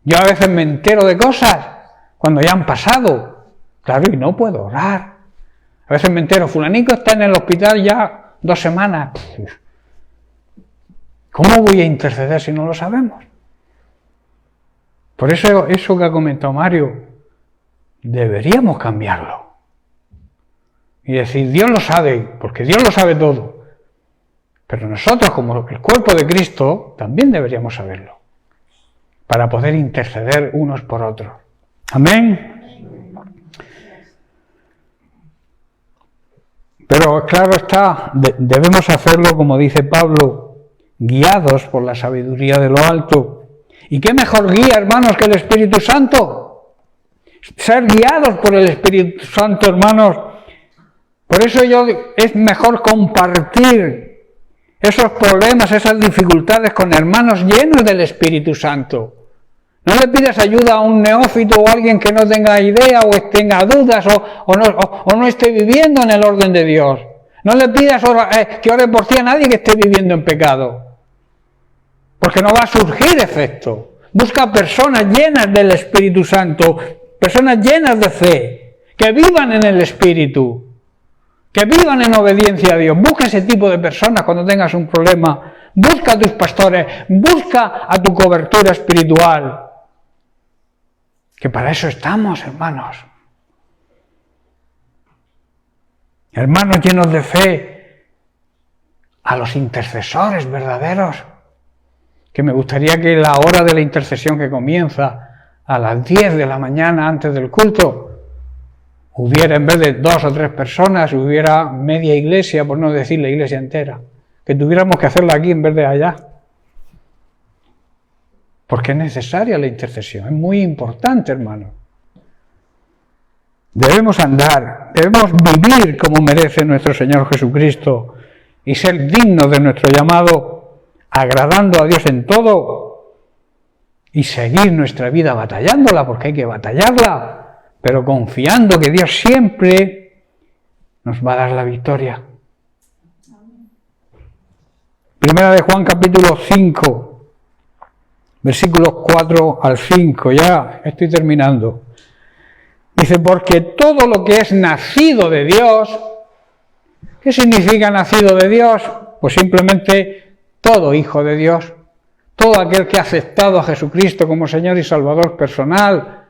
Yo a veces me entero de cosas cuando ya han pasado, claro, y no puedo orar. A veces me entero, fulanico está en el hospital ya 2 semanas. ¿Cómo voy a interceder si no lo sabemos? Por eso que ha comentado Mario, deberíamos cambiarlo. Y decir, Dios lo sabe, porque Dios lo sabe todo. Pero nosotros, como el cuerpo de Cristo, también deberíamos saberlo, para poder interceder unos por otros. Amén. Pero claro está, debemos hacerlo, como dice Pablo, guiados por la sabiduría de lo alto. ¿Y qué mejor guía, hermanos, que el Espíritu Santo? Ser guiados por el Espíritu Santo, hermanos. Por eso es mejor compartir esos problemas, esas dificultades con hermanos llenos del Espíritu Santo. No le pidas ayuda a un neófito o a alguien que no tenga idea o tenga dudas o no esté viviendo en el orden de Dios. No le pidas que ore por ti a nadie que esté viviendo en pecado, porque no va a surgir efecto. Busca personas llenas del Espíritu Santo, personas llenas de fe, que vivan en el Espíritu, que vivan en obediencia a Dios. Busca ese tipo de personas cuando tengas un problema. Busca a tus pastores, busca a tu cobertura espiritual. Que para eso estamos, hermanos. Hermanos llenos de fe, a los intercesores verdaderos. Que me gustaría que la hora de la intercesión que comienza a las 10 de la mañana antes del culto, hubiera en vez de 2 o 3 personas, hubiera media iglesia, por no decir la iglesia entera. Que tuviéramos que hacerla aquí en vez de allá. Porque es necesaria la intercesión, es muy importante, hermano. Debemos andar, debemos vivir como merece nuestro Señor Jesucristo y ser dignos de nuestro llamado, agradando a Dios en todo y seguir nuestra vida batallándola, porque hay que batallarla, pero confiando que Dios siempre nos va a dar la victoria. Primera de Juan capítulo 5, versículos 4 al 5, ya estoy terminando. Dice, porque todo lo que es nacido de Dios, ¿qué significa nacido de Dios? Pues simplemente todo hijo de Dios, todo aquel que ha aceptado a Jesucristo como Señor y Salvador personal,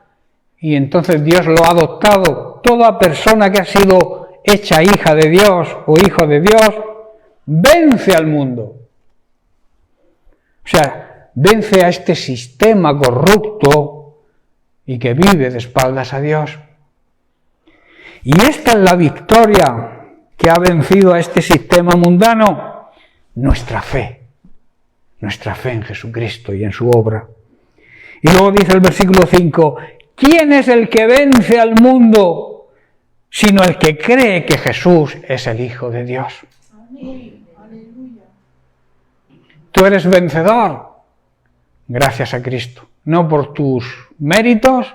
y entonces Dios lo ha adoptado. Toda persona que ha sido hecha hija de Dios o hijo de Dios, vence al mundo. O sea, vence a este sistema corrupto y que vive de espaldas a Dios. Y esta es la victoria que ha vencido a este sistema mundano, nuestra fe en Jesucristo y en su obra. Y luego dice el versículo 5, ¿quién es el que vence al mundo sino el que cree que Jesús es el Hijo de Dios? Amén. Aleluya. Tú eres vencedor gracias a Cristo, no por tus méritos,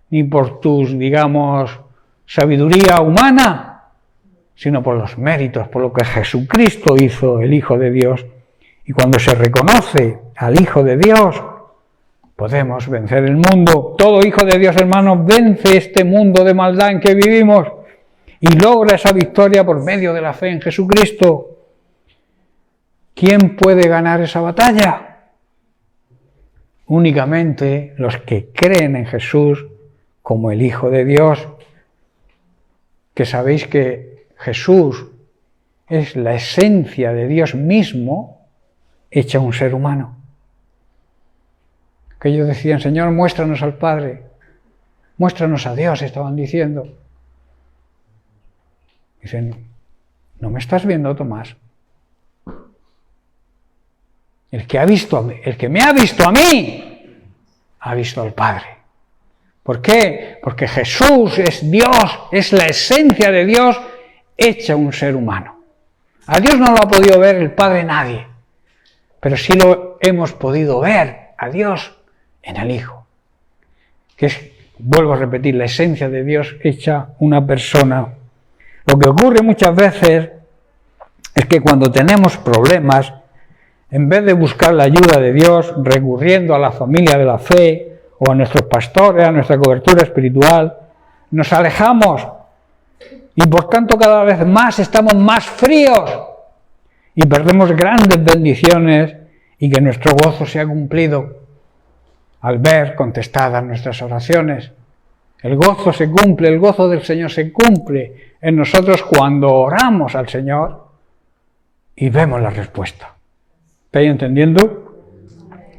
ni por tus, digamos, sabiduría humana, sino por los méritos, por lo que Jesucristo hizo, el Hijo de Dios. Y cuando se reconoce al Hijo de Dios, podemos vencer el mundo. Todo hijo de Dios, hermanos, vence este mundo de maldad en que vivimos y logra esa victoria por medio de la fe en Jesucristo. ¿Quién puede ganar esa batalla? Únicamente los que creen en Jesús como el Hijo de Dios, que sabéis que Jesús es la esencia de Dios mismo hecha un ser humano. Que ellos decían, Señor, muéstranos al Padre, muéstranos a Dios, estaban diciendo. Dicen, ¿no me estás viendo, Tomás? El que me ha visto a mí, ha visto al Padre. ¿Por qué? Porque Jesús es Dios, es la esencia de Dios hecha un ser humano. A Dios no lo ha podido ver el Padre nadie, pero sí lo hemos podido ver a Dios en el Hijo, que es, vuelvo a repetir, la esencia de Dios hecha una persona. Lo que ocurre muchas veces es que cuando tenemos problemas, en vez de buscar la ayuda de Dios recurriendo a la familia de la fe o a nuestros pastores, a nuestra cobertura espiritual, nos alejamos y por tanto cada vez más estamos más fríos y perdemos grandes bendiciones y que nuestro gozo se ha cumplido al ver contestadas nuestras oraciones. El gozo se cumple, el gozo del Señor se cumple en nosotros cuando oramos al Señor y vemos la respuesta. ¿Estáis entendiendo?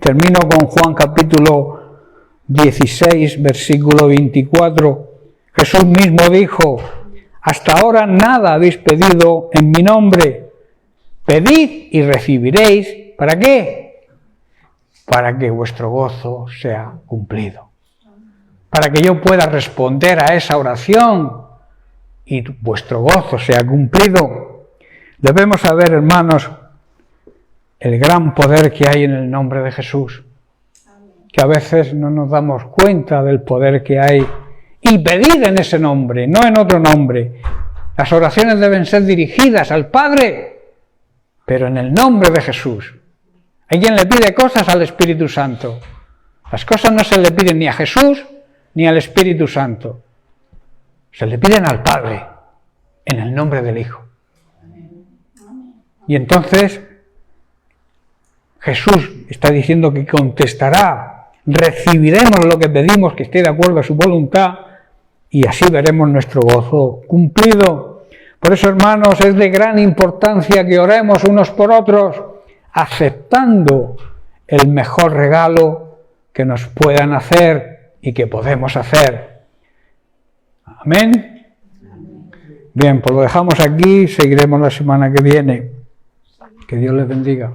Termino con Juan capítulo 16, versículo 24. Jesús mismo dijo, hasta ahora nada habéis pedido en mi nombre. Pedid y recibiréis. ¿Para qué? Para que vuestro gozo sea cumplido. Para que yo pueda responder a esa oración y vuestro gozo sea cumplido. Debemos saber, hermanos, el gran poder que hay en el nombre de Jesús. que a veces no nos damos cuenta del poder que hay, y pedir en ese nombre, no en otro nombre. Las oraciones deben ser dirigidas al Padre, pero en el nombre de Jesús. Hay quien le pide cosas al Espíritu Santo. Las cosas no se le piden ni a Jesús ni al Espíritu Santo. Se le piden al Padre, en el nombre del Hijo. Y entonces Jesús está diciendo que contestará, recibiremos lo que pedimos, que esté de acuerdo a su voluntad, y así veremos nuestro gozo cumplido. Por eso, hermanos, es de gran importancia que oremos unos por otros, aceptando el mejor regalo que nos puedan hacer y que podemos hacer. Amén. Bien, pues lo dejamos aquí, seguiremos la semana que viene. Que Dios les bendiga.